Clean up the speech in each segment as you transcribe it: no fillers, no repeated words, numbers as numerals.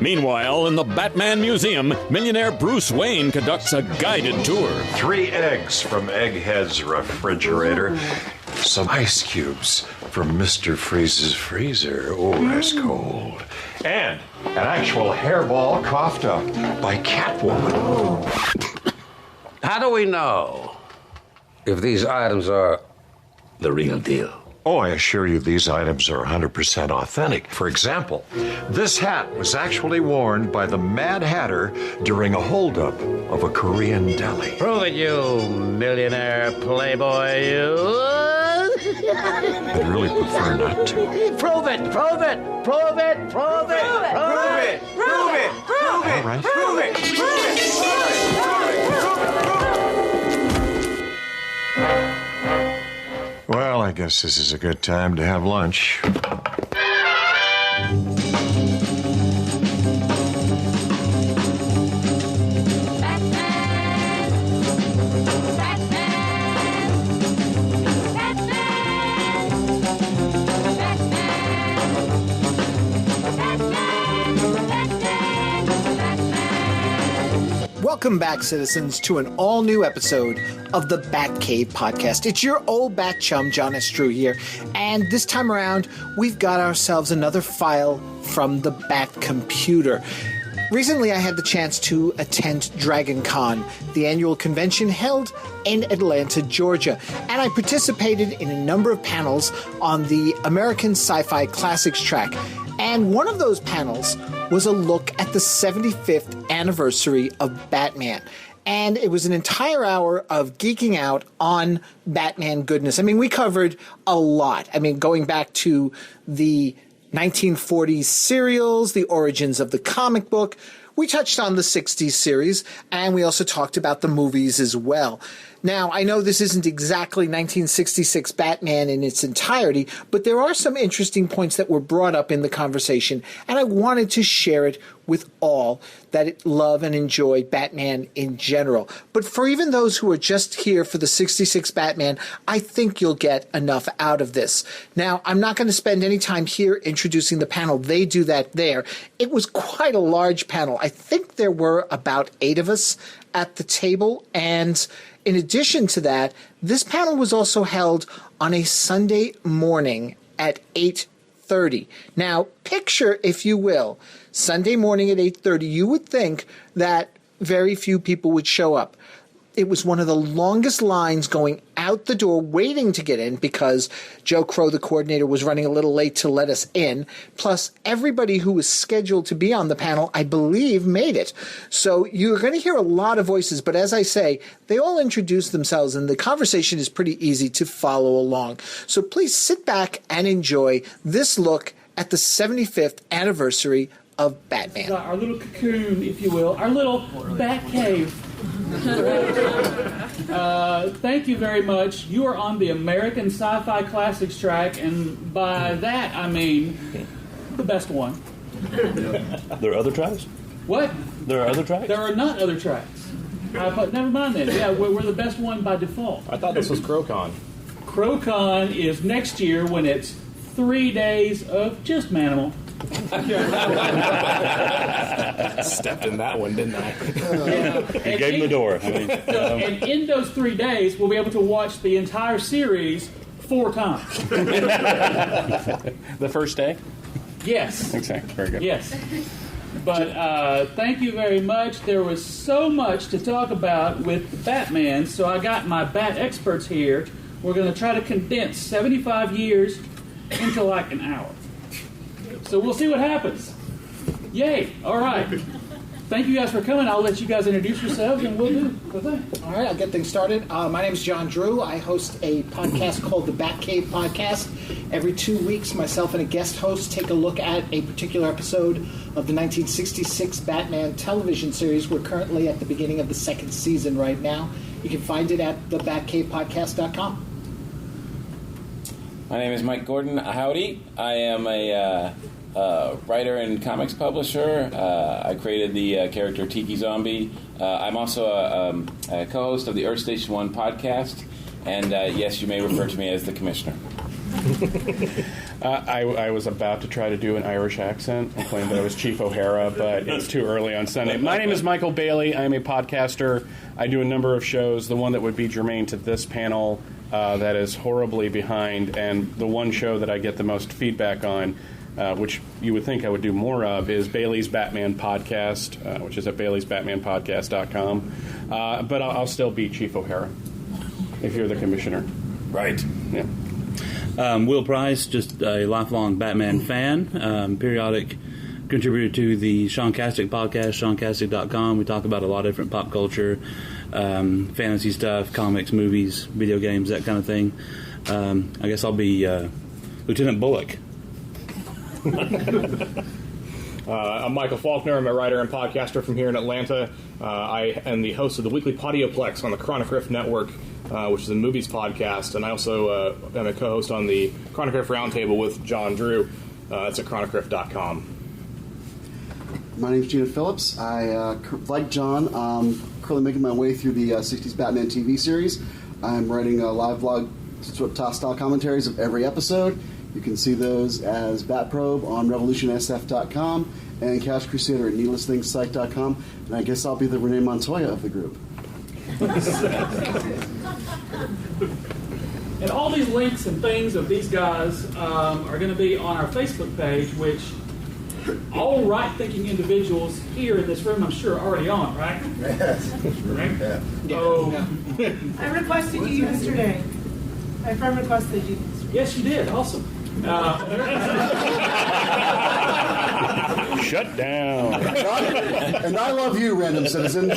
Meanwhile, in the Batman Museum, millionaire Bruce Wayne conducts a guided tour. 3 eggs from Egghead's refrigerator. Some ice cubes from Mr. Freeze's freezer. Oh, that's cold. And an actual hairball coughed up by Catwoman. How do we know if these items are the real deal? Oh, I assure you these items are 100% authentic. For example, this hat was actually worn by the Mad Hatter during a holdup of a Korean deli. Prove it, you millionaire playboy, you. I'd really prefer not to. Prove it, prove it, prove it, prove it, prove it, Prove it! All right. prove it, prove it. Well, I guess this is a good time to have lunch. Welcome back, citizens, to an all-new episode of the Batcave podcast. It's your old bat chum, John S. Drew here, and this time around, we've got ourselves another file from the Batcomputer. Recently, I had the chance to attend DragonCon, the annual convention held in Atlanta, Georgia, and I participated in a number of panels on the American Sci-Fi Classics track. And one of those panels was a look at the 75th anniversary of Batman. And it was an entire hour of geeking out on Batman goodness. I mean, we covered a lot. I mean, going back to the 1940s serials, the origins of the comic book. We touched on the 60s series, and we also talked about the movies as well. Now, I know this isn't exactly 1966 Batman in its entirety, but there are some interesting points that were brought up in the conversation, and I wanted to share it with all that love and enjoy Batman in general. But for even those who are just here for the 66 Batman, I think you'll get enough out of this. Now, I'm not going to spend any time here introducing the panel. They do that there. It was quite a large panel. I think there were about 8 of us at the table, and in addition to that, this panel was also held on a Sunday morning at 8:30. Now, picture, if you will, Sunday morning at 8:30, you would think that very few people would show up. It was one of the longest lines going out the door waiting to get in because Joe Crow, the coordinator, was running a little late to let us in. Plus, everybody who was scheduled to be on the panel, I believe, made it. So you're going to hear a lot of voices, but as I say, they all introduce themselves, and the conversation is pretty easy to follow along. So please sit back and enjoy this look at the 75th anniversary of Batman. Our little cocoon, if you will, our little Batcave. Thank you very much. You are on the American Sci-Fi Classics track, and by that I mean the best one. There are other tracks? What? There are other tracks? There are not other tracks. Never mind then. Yeah, we're the best one by default. I thought this was CrowCon. CrowCon is next year when it's 3 days of just Manimal. Stepped in that one, didn't I? You gave him the door. I mean, and in those 3 days, we'll be able to watch the entire series 4 times. the first day? Yes. Okay, very good. Yes. But thank you very much. There was so much to talk about with Batman, so I got my Bat experts here. We're going to try to condense 75 years into like an hour. So we'll see what happens. Yay. All right. Thank you guys for coming. I'll let you guys introduce yourselves, and we'll do the thing. All right, I'll get things started. My name is John Drew. I host a podcast called the Batcave Podcast. Every 2 weeks, myself and a guest host take a look at a particular episode of the 1966 Batman television series. We're currently at the beginning of the 2nd season right now. You can find it at thebatcavepodcast.com. My name is Mike Gordon. Howdy. I am a writer and comics publisher. I created the character Tiki Zombie. I'm also a co-host of the Earthstation One Podcast. And yes, you may refer to me as the Commissioner. I was about to try to do an Irish accent and claim that I was Chief O'Hara, but it's too early on Sunday. My name is Michael Bailey. I am a podcaster. I do a number of shows. The one that would be germane to this panel that is horribly behind, and the one show that I get the most feedback on, which you would think I would do more of, is Bailey's Batman Podcast, which is at bailey'sbatmanpodcast.com. But I'll still be Chief O'Hara if you're the commissioner. Right. Yeah. Will Price, just a lifelong Batman fan, periodic contributor to the Seancastic podcast, seancastic.com. We talk about a lot of different pop culture, fantasy stuff, comics, movies, video games, that kind of thing. I guess I'll be Lieutenant Bullock. I'm Michael Faulkner. I'm a writer and podcaster from here in Atlanta. I am the host of the weekly Podioplex on the Chronic Riff Network, which is a movies podcast, and I also am a co-host on the Chronic Riff Roundtable with John Drew. That's at chronicriff.com. My name is Geena Phillips. I, like John, currently making my way through the 60s Batman TV series. I'm writing a live vlog style commentaries of every episode. You can see those as Batprobe on RevolutionSF.com and Couch Crusader at NeedlessThingsSite.com. And I guess I'll be the Renee Montoya of the group. And all these links and things of these guys are going to be on our Facebook page, which all right-thinking individuals here in this room, I'm sure, are already on, right? Yes. Right? Yeah. Oh. I requested you yesterday. My friend requested you. Yes, you did. Awesome. Shut down. And I love you, random citizen.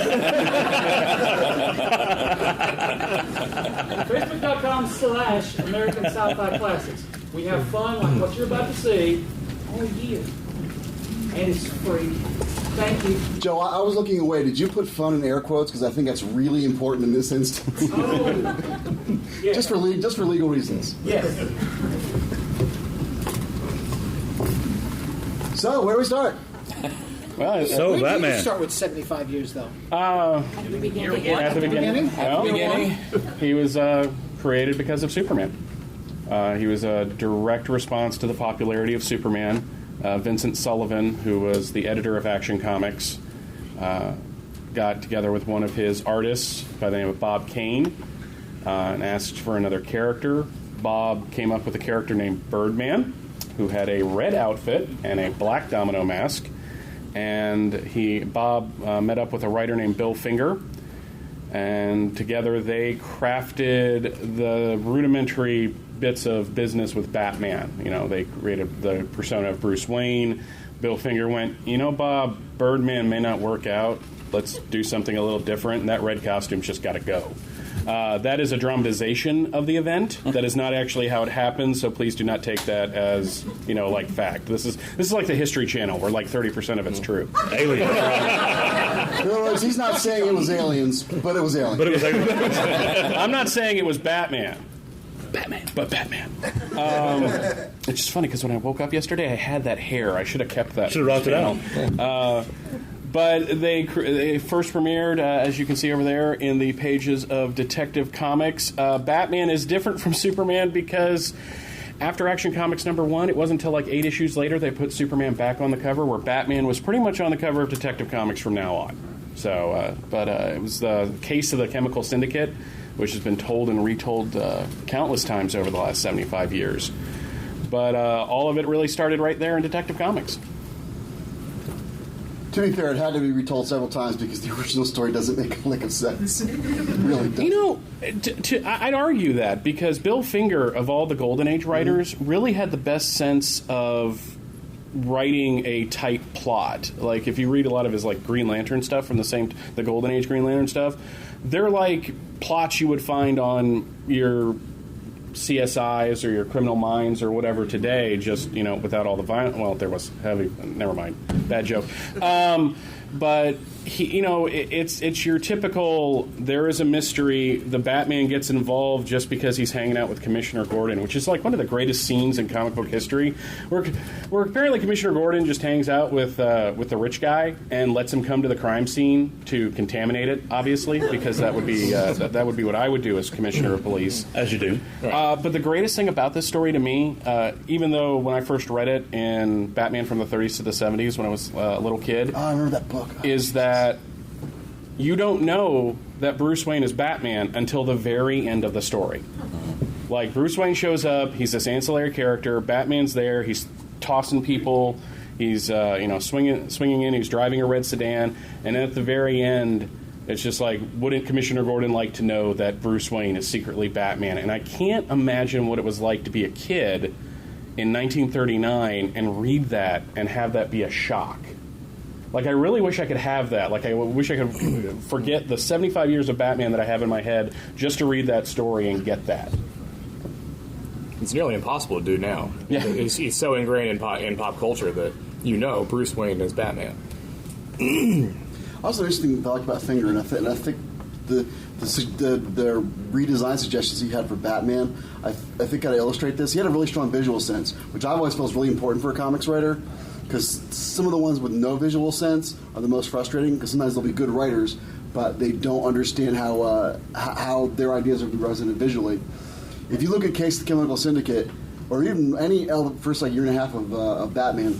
Facebook.com/American Sci-Fi Classics. We have fun like what you're about to see all year. And it's free. Thank you. Joe, I was looking away. Did you put fun in air quotes? Because I think that's really important in this instance. Oh. Yeah. Just for legal reasons. Yes. So, where do we start? Well, so We Batman. start with 75 years, though. At the beginning. No. He was created because of Superman. He was a direct response to the popularity of Superman. Vincent Sullivan, who was the editor of Action Comics, got together with one of his artists by the name of Bob Kane and asked for another character. Bob came up with a character named Birdman, who had a red outfit and a black domino mask. And Bob met up with a writer named Bill Finger, and together they crafted the rudimentary bits of business with Batman. You know, they created the persona of Bruce Wayne. Bill Finger went, Bob, Birdman may not work out. Let's do something a little different. And that red costume's just got to go. That is a dramatization of the event. That is not actually how it happened, so please do not take that as, like fact. This is like the History Channel, where like 30% of it's true. Alien. In other words, he's not saying it was aliens, but it was aliens. I'm not saying it was Batman. But Batman. It's just funny because when I woke up yesterday, I had that hair. I should have kept that. Should have rocked it out. But they first premiered, as you can see over there, in the pages of Detective Comics. Batman is different from Superman because after Action Comics #1, it wasn't until like 8 issues later they put Superman back on the cover, where Batman was pretty much on the cover of Detective Comics from now on. So, it was the case of the Chemical Syndicate, which has been told and retold countless times over the last 75 years. But all of it really started right there in Detective Comics. To be fair, it had to be retold several times because the original story doesn't make a lick of sense. It really doesn't. I'd argue that because Bill Finger, of all the Golden Age writers, really had the best sense of writing a tight plot. Like, if you read a lot of his like Green Lantern stuff from the Golden Age Green Lantern stuff, they're like plots you would find on your CSIs or your Criminal Minds or whatever today, just, without all the violence. Well, there was heavy, never mind, bad joke. But it's your typical. There is a mystery. The Batman gets involved just because he's hanging out with Commissioner Gordon, which is like one of the greatest scenes in comic book history. Where apparently Commissioner Gordon just hangs out with the rich guy and lets him come to the crime scene to contaminate it. Obviously, because that would be what I would do as Commissioner of Police, as you do. But the greatest thing about this story to me, even though when I first read it in Batman from the 30s to the 70s when I was a little kid, I remember that book. Is that you don't know that Bruce Wayne is Batman until the very end of the story. Like, Bruce Wayne shows up, he's this ancillary character, Batman's there, he's tossing people, he's swinging in, he's driving a red sedan, and at the very end, it's just like, wouldn't Commissioner Gordon like to know that Bruce Wayne is secretly Batman? And I can't imagine what it was like to be a kid in 1939 and read that and have that be a shock. Like, I really wish I could have that. Like, I wish I could forget the 75 years of Batman that I have in my head just to read that story and get that. It's nearly impossible to do now. Yeah. He's so ingrained in pop culture that Bruce Wayne is Batman. Also, interesting thought about Finger, and I think the redesign suggestions he had for Batman, I think kind of illustrate this. He had a really strong visual sense, which I've always felt is really important for a comics writer, because some of the ones with no visual sense are the most frustrating, because sometimes they'll be good writers, but they don't understand how their ideas are represented visually. If you look at Case of the Chemical Syndicate, or even any first year and a half of Batman,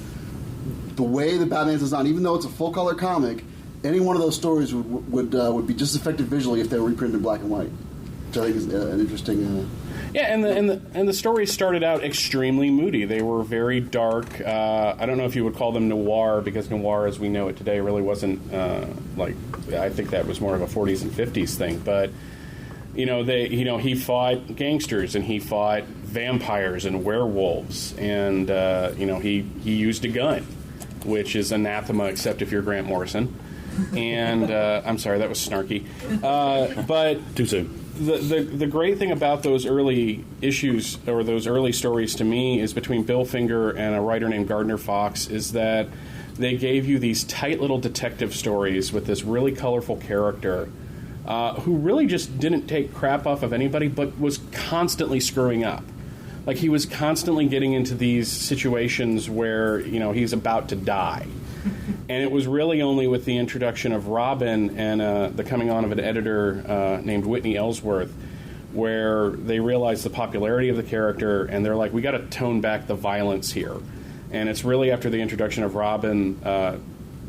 the way the Batman's designed, even though it's a full-color comic, any one of those stories would be just as effective visually if they were reprinted in black and white, which I think is an interesting... Yeah, and the stories started out extremely moody. They were very dark. I don't know if you would call them noir, because noir, as we know it today, really wasn't I think that was more of a 40s and 50s thing. But he fought gangsters and he fought vampires and werewolves, and he used a gun, which is anathema except if you're Grant Morrison. And I'm sorry, that was snarky, but too soon. The great thing about those early issues, or those early stories to me, is between Bill Finger and a writer named Gardner Fox, is that they gave you these tight little detective stories with this really colorful character who really just didn't take crap off of anybody, but was constantly screwing up. Like, he was constantly getting into these situations where, he's about to die. And it was really only with the introduction of Robin and the coming on of an editor named Whitney Ellsworth, where they realized the popularity of the character, and they're like, we got to tone back the violence here. And it's really after the introduction of Robin,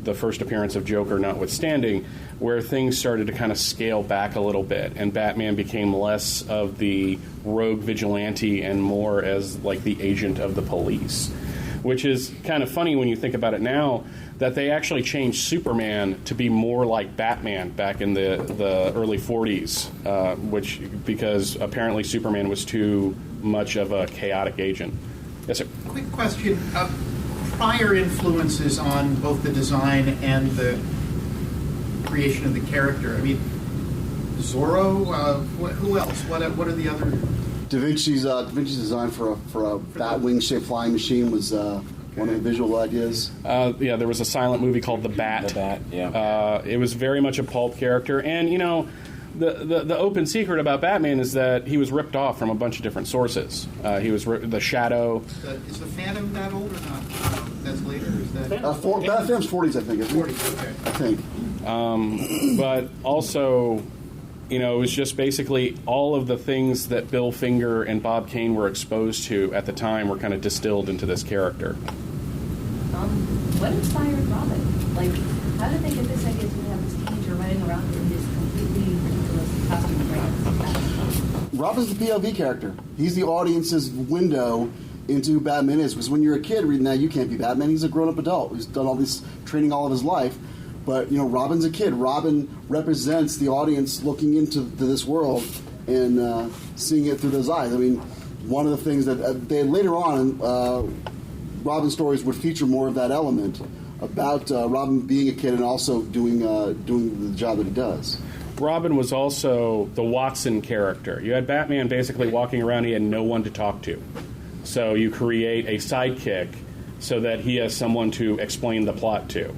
the first appearance of Joker notwithstanding, where things started to kind of scale back a little bit, and Batman became less of the rogue vigilante and more as like the agent of the police. Which is kind of funny when you think about it now, that they actually changed Superman to be more like Batman back in the early 40s, because apparently Superman was too much of a chaotic agent. Yes, sir. Quick question. Prior influences on both the design and the creation of the character. I mean, Zorro, who else? What are the other... Da Vinci's design for a Batwing-shaped flying machine was one of the visual ideas. There was a silent movie called The Bat. The Bat, yeah. It was very much a pulp character, and the open secret about Batman is that he was ripped off from a bunch of different sources. He was the Shadow. Is the Phantom that old or not? That's later. Is that Phantom's 40s, I think. 40s, okay. I think. But also, it was just basically all of the things that Bill Finger and Bob Kane were exposed to at the time were kind of distilled into this character. What inspired Robin? Like, how did they get this idea to have this teenager running around in this completely ridiculous costume? Robin's the POV character. He's the audience's window into who Batman is. Because when you're a kid reading that, you can't be Batman. He's a grown-up adult who's done all this training all of his life. But, Robin's a kid. Robin represents the audience looking into this world and seeing it through those eyes. I mean, one of the things that they later on, Robin's stories would feature more of that element about Robin being a kid and also doing the job that he does. Robin was also the Watson character. You had Batman basically walking around, he had no one to talk to. So you create a sidekick so that he has someone to explain the plot to.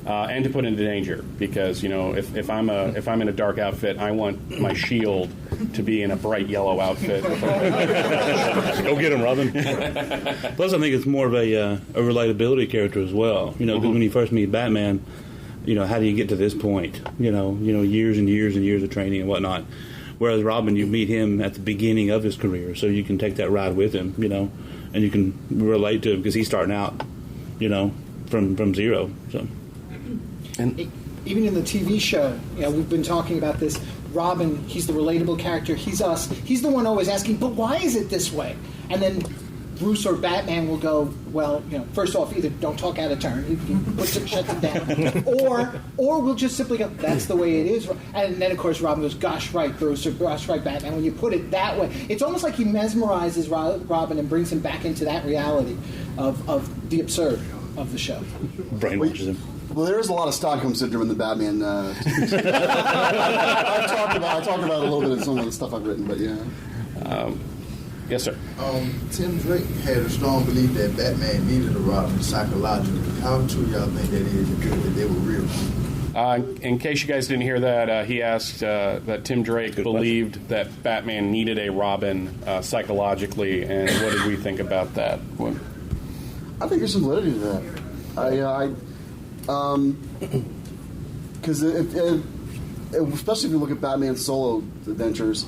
and to put into danger, because if I'm in a dark outfit, I want my shield to be in a bright yellow outfit. Go get him, Robin. Plus, I think it's more of a relatability character as well. Because when you first meet Batman, how do you get to this point? Years and years and years of training and whatnot. Whereas Robin, you meet him at the beginning of his career, so you can take that ride with him, and you can relate to him because he's starting out, from zero. So. And even in the TV show, we've been talking about this. Robin, he's the relatable character. He's us. He's the one always asking, but why is it this way? And then Bruce or Batman will go, well, first off, either don't talk out of turn, shut them down, or we'll just simply go, that's the way it is. And then, of course, Robin goes, gosh, right, Bruce, or gosh, right, Batman. When you put it that way, it's almost like he mesmerizes Robin and brings him back into that reality of the absurd of the show. Brainwashes him. Well, there is a lot of Stockholm syndrome in the Batman. I talked about it a little bit in some of the stuff I've written, but yeah. Yes, sir. Tim Drake had a strong belief that Batman needed a Robin psychologically. How true y'all think that is, that they were real? In case you guys didn't hear that, he asked that Tim Drake believed that Batman needed a Robin psychologically, and what did we think about that? I think there's some validity to that. Because especially if you look at Batman's solo adventures,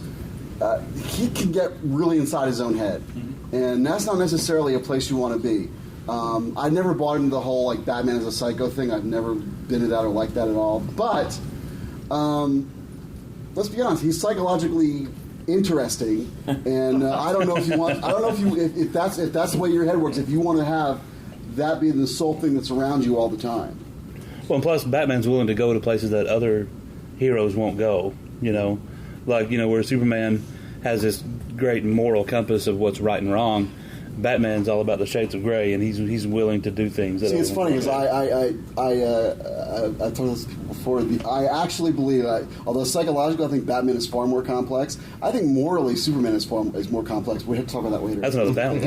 he can get really inside his own head, and that's not necessarily a place you want to be. I never bought into the whole Batman is a psycho thing. I've never been into that or liked that at all. But let's be honest, he's psychologically interesting, and I don't know if you want. I don't know if that's the way your head works. If you want to have that be the sole thing that's around you all the time. Well, and plus Batman's willing to go to places that other heroes won't go. Where Superman has this great moral compass of what's right and wrong. Batman's all about the shades of gray, and he's willing to do things. See, it's funny because I told this before. I actually believe that, although psychologically I think Batman is far more complex, I think morally Superman is more complex. We have to talk about that later. That's another battle.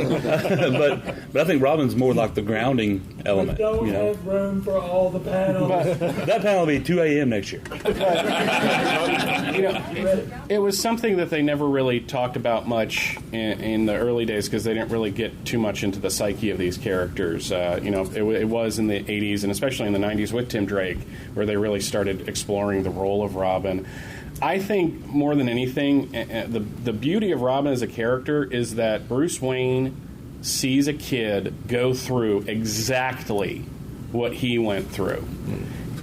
but I think Robin's more like the grounding element. We don't have room for all the panels. That panel will be 2 a.m. next year. It was something that they never really talked about much in the early days because they didn't really get too much into the psyche of these characters. It was in the 80s and especially in the 90s with Tim Drake where they really started exploring the role of Robin. I think more than anything, the beauty of Robin as a character is that Bruce Wayne sees a kid go through exactly what he went through.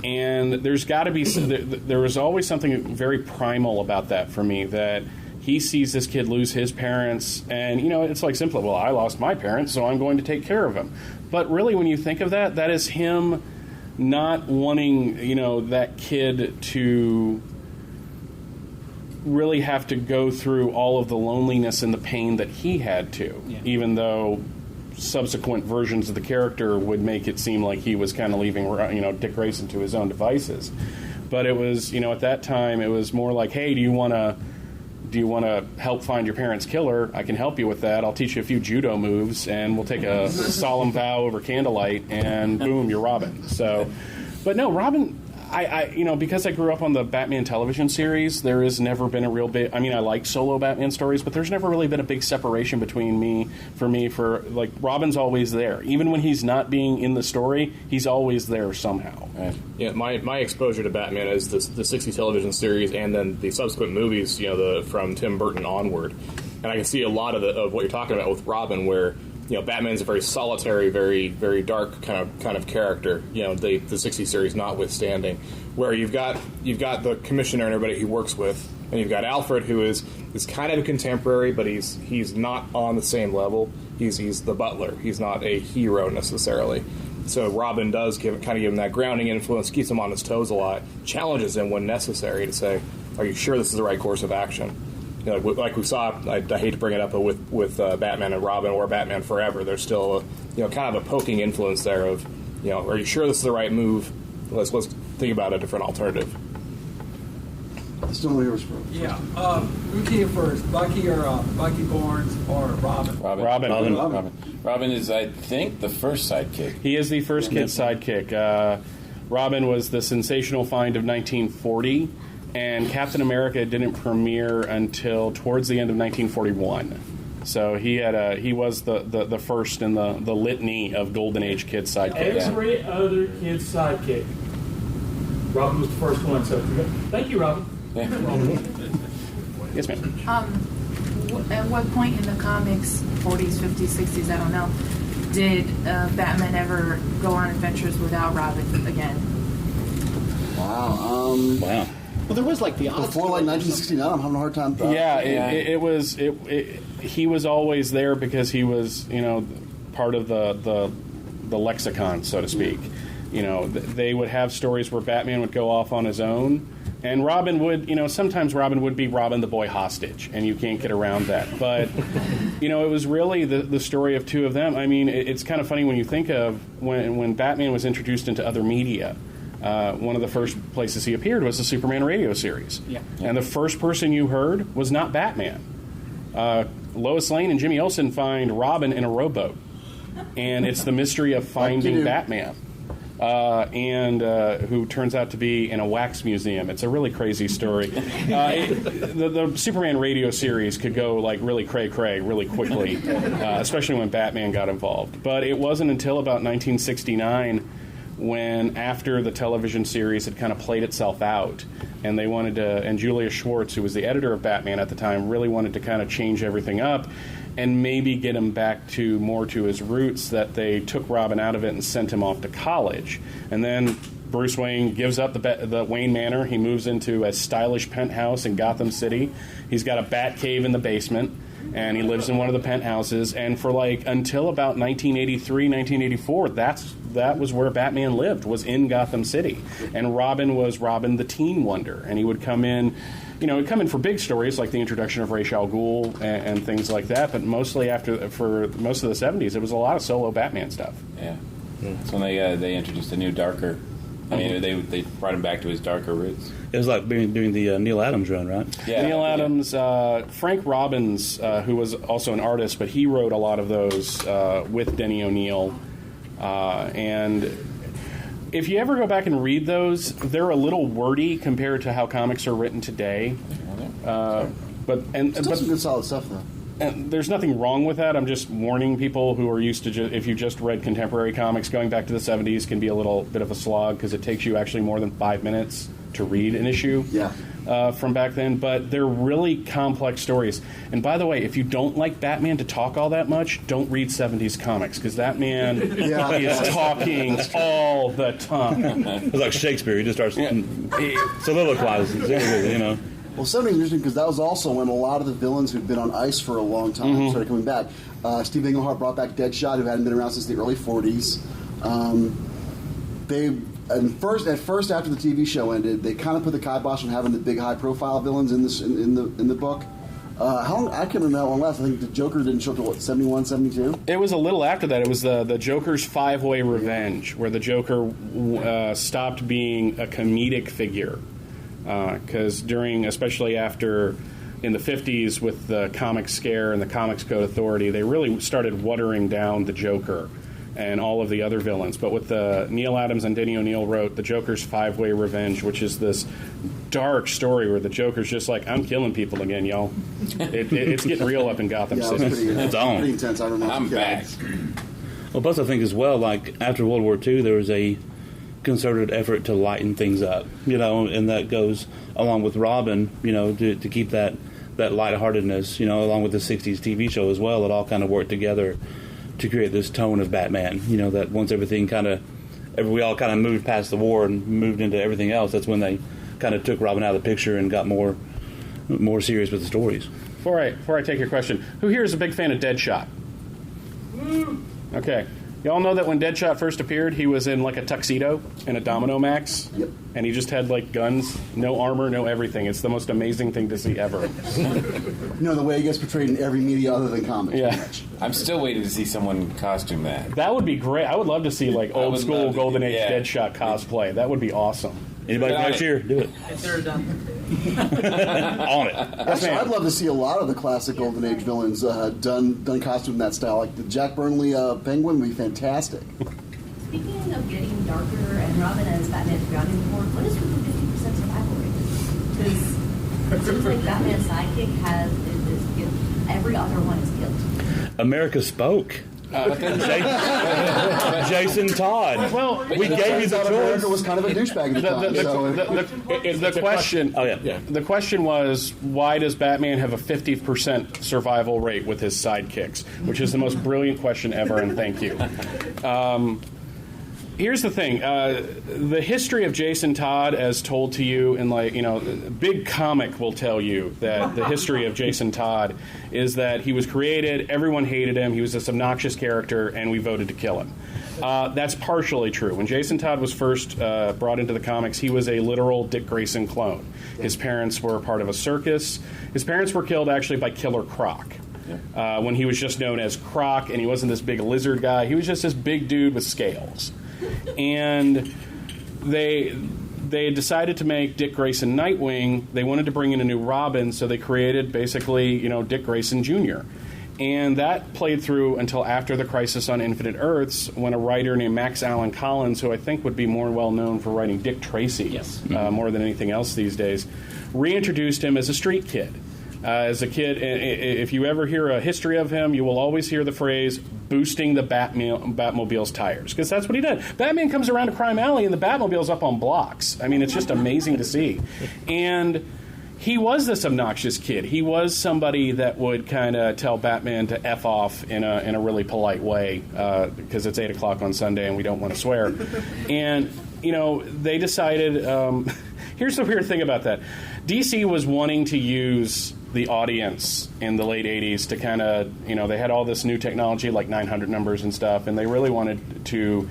And there's got to be, there was always something very primal about that for me, that he sees this kid lose his parents, and, it's like simply, well, I lost my parents, so I'm going to take care of him. But really, when you think of that, that is him not wanting, that kid to really have to go through all of the loneliness and the pain that he had to, even though subsequent versions of the character would make it seem like he was kind of leaving, Dick Grayson to his own devices. But it was, at that time, it was more like, hey, do you want to help find your parents' killer? I can help you with that. I'll teach you a few judo moves, and we'll take a solemn vow over candlelight, and boom, you're Robin. So, but no, Robin, I because I grew up on the Batman television series, there has never been a real big, I like solo Batman stories, but there's never really been a big separation between Robin's always there. Even when he's not being in the story, he's always there somehow. Right. Yeah, my exposure to Batman is the 60 television series and then the subsequent movies, from Tim Burton onward. And I can see a lot of what you're talking about with Robin, where Batman's a very solitary, very, very dark kind of character. The 60 series notwithstanding, where you've got the commissioner and everybody he works with, and you've got Alfred, who is kind of a contemporary, but he's not on the same level. He's the butler. He's not a hero necessarily. So Robin does give him that grounding influence, keeps him on his toes a lot, challenges him when necessary to say, "Are you sure this is the right course of action?" Like we saw, I hate to bring it up, but with Batman and Robin or Batman Forever, there's still kind of a poking influence there of, are you sure this is the right move? Let's think about a different alternative. Still yours, bro. Yeah. Who came first, Bucky or Bucky Barnes or Robin? Robin is, I think, the first sidekick. He is the first kid sidekick. Robin was the sensational find of 1940, and Captain America didn't premiere until towards the end of 1941. So he was the first in the litany of Golden Age kid sidekicks. Every other kid's sidekick. Robin was the first one, so thank you, Robin. Yes, ma'am. At what point in the comics, 40s, 50s, 60s, I don't know, did Batman ever go on adventures without Robin again? Wow. Wow. Well, there was like the before like 1969. I'm having a hard time. He was always there because he was part of the lexicon, so to speak. They would have stories where Batman would go off on his own. And Robin would, sometimes Robin would be Robin the boy hostage, and you can't get around that. But, it was really the story of two of them. I mean, it's kind of funny when you think of when Batman was introduced into other media. One of the first places he appeared was the Superman radio series. Yeah. And the first person you heard was not Batman. Lois Lane and Jimmy Olsen find Robin in a rowboat. And it's the mystery of finding Batman. Who turns out to be in a wax museum. It's a really crazy story. The Superman radio series could go like really cray-cray really quickly, especially when Batman got involved. But it wasn't until about 1969 when, after the television series had kind of played itself out, and they wanted to, and Julia Schwartz, who was the editor of Batman at the time, really wanted to kind of change everything up and maybe get him back to more to his roots, that they took Robin out of it and sent him off to college. And then Bruce Wayne gives up the Wayne Manor. He moves into a stylish penthouse in Gotham City. He's got a Batcave in the basement, and he lives in one of the penthouses. And for until about 1983, 1984, that was where Batman lived, was in Gotham City. And Robin was Robin the Teen Wonder, and he would come in. He'd come in for big stories like the introduction of Ra's al Ghul and things like that, but mostly for most of the 70s, it was a lot of solo Batman stuff. Yeah. That's when they introduced a new darker. I mean, they brought him back to his darker roots. It was like doing the Neil Adams run, right? Yeah. Neil Adams, Frank Robbins, who was also an artist, but he wrote a lot of those with Denny O'Neil. And if you ever go back and read those, they're a little wordy compared to how comics are written today. But some good solid stuff though. And there's nothing wrong with that. I'm just warning people who are used to if you just read contemporary comics, going back to the 70s can be a little bit of a slog because it takes you actually more than 5 minutes to read an issue from back then. But they're really complex stories. And by the way, if you don't like Batman to talk all that much, don't read 70s comics because that man is talking all the time. It's like Shakespeare. He just starts soliloquizing, Well, 70s is interesting because that was also when a lot of the villains who'd been on ice for a long time started coming back. Steve Englehart brought back Deadshot, who hadn't been around since the early 40s. At first, after the TV show ended, they kind of put the kibosh on having the big, high-profile villains in the book. How long? I can't remember how long last. I think the Joker didn't show up till 71, 72? It was a little after that. It was the Joker's five-way revenge, where the Joker stopped being a comedic figure. Because especially after in the 50s with the comic scare and the Comics Code Authority, they really started watering down the Joker and all of the other villains. But with Neil Adams and Denny O'Neil wrote the Joker's Five-Way Revenge, which is this dark story where the Joker's just like, I'm killing people again, y'all. It's getting real up in Gotham City. It's on. Pretty intense. I don't know. I'm back. Well, plus I think as well, like after World War II, there was a concerted effort to lighten things up, and that goes along with Robin, to keep that lightheartedness, along with the 60s TV show as well. It all kind of worked together to create this tone of Batman, that once everything we all kind of moved past the war and moved into everything else, that's when they kind of took Robin out of the picture and got more serious with the stories. Before I take your question, who here is a big fan of Deadshot? Okay. Y'all know that when Deadshot first appeared, he was in like a tuxedo and a Domino Max, and he just had like guns, no armor, no everything. It's the most amazing thing to see ever. The way he gets portrayed in every media other than comics. Yeah, I'm still waiting to see someone costume that. That would be great. I would love to see like old school Golden Age Deadshot cosplay. That would be awesome. Anybody next year, do it. If they're done. On it. Actually, I'd love to see a lot of the classic Golden Age villains done costume in that style. Like the Jack Burnley Penguin would be fantastic. Speaking of getting darker and Robin as Batman's grounding board, what is with the 50% survival rate? Because it seems like Batman's sidekick is guilt. Every other one is guilt. America spoke. Jason Todd. Well, we gave you the choice. America was kind of a douchebag at the time. The question. The question was, why does Batman have a 50% survival rate with his sidekicks? Which is the most brilliant question ever, and thank you. Here's the thing: the history of Jason Todd, as told to you in Big Comic will tell you that the history of Jason Todd is that he was created, everyone hated him, he was this obnoxious character, and we voted to kill him. That's partially true. When Jason Todd was first brought into the comics, he was a literal Dick Grayson clone. His parents were part of a circus. His parents were killed actually by Killer Croc. When he was just known as Croc, and he wasn't this big lizard guy. He was just this big dude with scales. And they decided to make Dick Grayson Nightwing. They wanted to bring in a new Robin, so they created basically, Dick Grayson Jr. And that played through until after the Crisis on Infinite Earths, when a writer named Max Allan Collins, who I think would be more well known for writing Dick Tracy, more than anything else these days, reintroduced him as a street kid. As a kid, if you ever hear a history of him, you will always hear the phrase boosting the Batmobile's tires, because that's what he did. Batman comes around to Crime Alley and the Batmobile's up on blocks. I mean, it's just amazing to see. And he was this obnoxious kid. He was somebody that would kind of tell Batman to F off in a really polite way, because it's 8 o'clock on Sunday and we don't want to swear. And, they decided, here's the weird thing about that. DC was wanting to use the audience in the late 80s to kind of, they had all this new technology like 900 numbers and stuff, and they really wanted to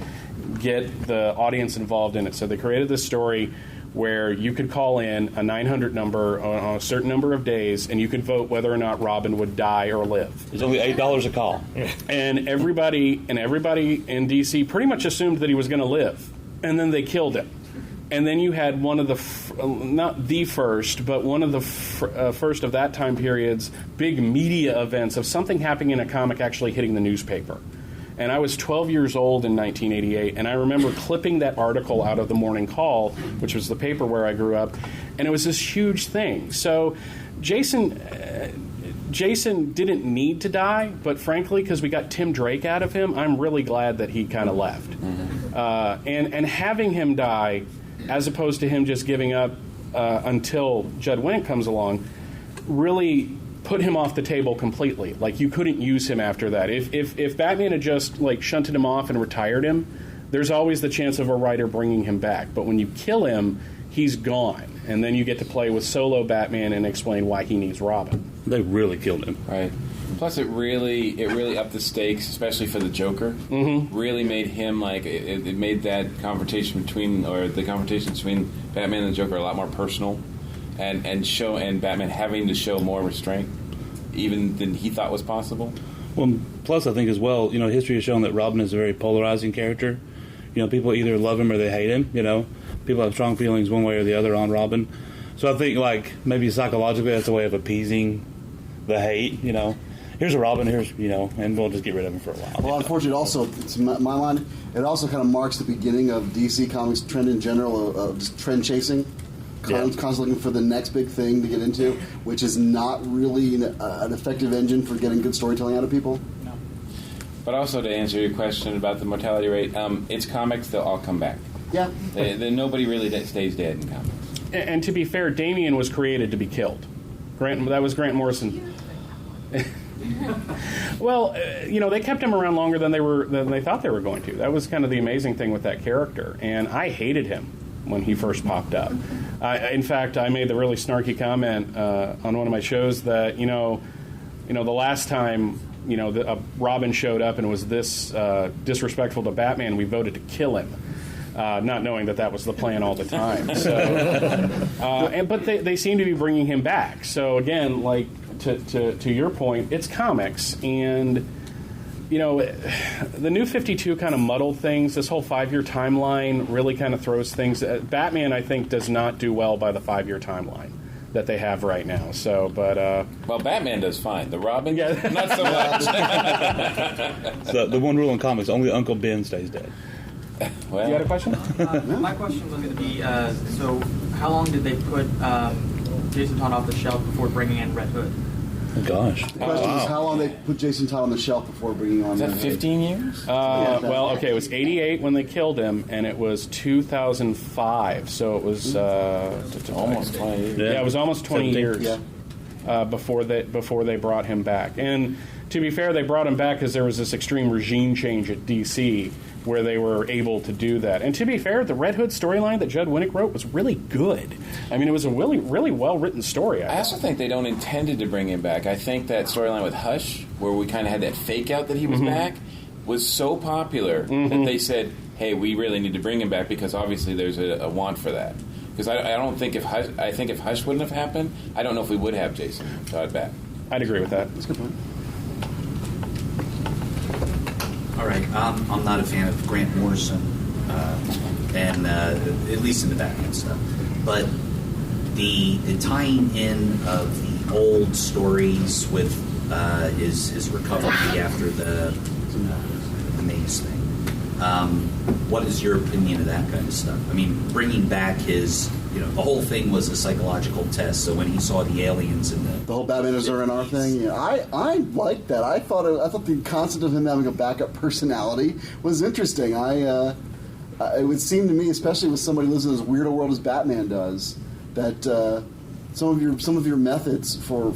get the audience involved in it. So they created this story where you could call in a 900 number on a certain number of days, and you could vote whether or not Robin would die or live. It's only $8 a call. And everybody in DC pretty much assumed that he was going to live, and then they killed him. And then you had one of the, not the first, but one of the first of that time period's big media events of something happening in a comic actually hitting the newspaper. And I was 12 years old in 1988, and I remember clipping that article out of the Morning Call, which was the paper where I grew up, and it was this huge thing. So Jason didn't need to die, but frankly, because we got Tim Drake out of him, I'm really glad that he kind of left. And having him die, as opposed to him just giving up until Judd Winick comes along, really put him off the table completely. Like, you couldn't use him after that. If Batman had just shunted him off and retired him, there's always the chance of a writer bringing him back. But when you kill him, he's gone, and then you get to play with solo Batman and explain why he needs Robin. They really killed him, right? Plus, it really upped the stakes, especially for the Joker. Mm-hmm. Really made him it made that confrontation between Batman and the Joker a lot more personal, and Batman having to show more restraint, even than he thought was possible. Well, plus I think as well, history has shown that Robin is a very polarizing character. People either love him or they hate him. People have strong feelings one way or the other on Robin. So I think maybe psychologically that's a way of appeasing the hate. Here's a Robin, and we'll just get rid of him for a while. Well, unfortunately, also, to my mind, it also kind of marks the beginning of DC Comics trend in general, of just trend chasing. Constantly looking for the next big thing to get into, which is not really an effective engine for getting good storytelling out of people. No. But also, to answer your question about the mortality rate, it's comics, they'll all come back. Yeah. Nobody really stays dead in comics. And to be fair, Damian was created to be killed. That was Grant Morrison. Well, they kept him around longer than they thought they were going to. That was kind of the amazing thing with that character, and I hated him when he first popped up. In fact, I made the really snarky comment on one of my shows that the last time Robin showed up and was this disrespectful to Batman, we voted to kill him. Not knowing that was the plan all the time. So, but they seem to be bringing him back. So again, to your point, it's comics, and the New 52 kind of muddled things. This whole 5-year timeline really kind of throws things. Batman, I think, does not do well by the 5-year timeline that they have right now. So, but well, Batman does fine. The Robin, not so much. So the one rule in comics: only Uncle Ben stays dead. Well, you had a question? My question was going to be, so how long did they put Jason Todd off the shelf before bringing in Red Hood? Oh, gosh. The question is how long they put Jason Todd on the shelf before bringing on. Is that 15 years? Well, okay, it was 88 when they killed him, and it was 2005, so it was almost 20 years. Yeah, it was almost 20 years. Yeah. Before they brought him back. And to be fair, they brought him back because there was this extreme regime change at DC where they were able to do that. And to be fair, the Red Hood storyline that Judd Winnick wrote was really good. I mean, it was a really, really well-written story. I also think they don't intended to bring him back. I think that storyline with Hush, where we kind of had that fake out that he was back, was so popular that they said, hey, we really need to bring him back because obviously there's a want for that. Because I don't think if Hush, I think if Hush wouldn't have happened, I don't know if we would have Jason Todd back. I'd agree with that. That's a good point. All right, I'm not a fan of Grant Morrison, and at least in the Batman stuff. But the tying in of the old stories with his recovery after the maze thing. What is your opinion of that kind of stuff? I mean, bringing back his, the whole thing was a psychological test. So when he saw the aliens in the whole Batman is R&R thing, I liked that. I thought the concept of him having a backup personality was interesting. It would seem to me, especially with somebody who lives in as weird a world as Batman does, that some of your methods for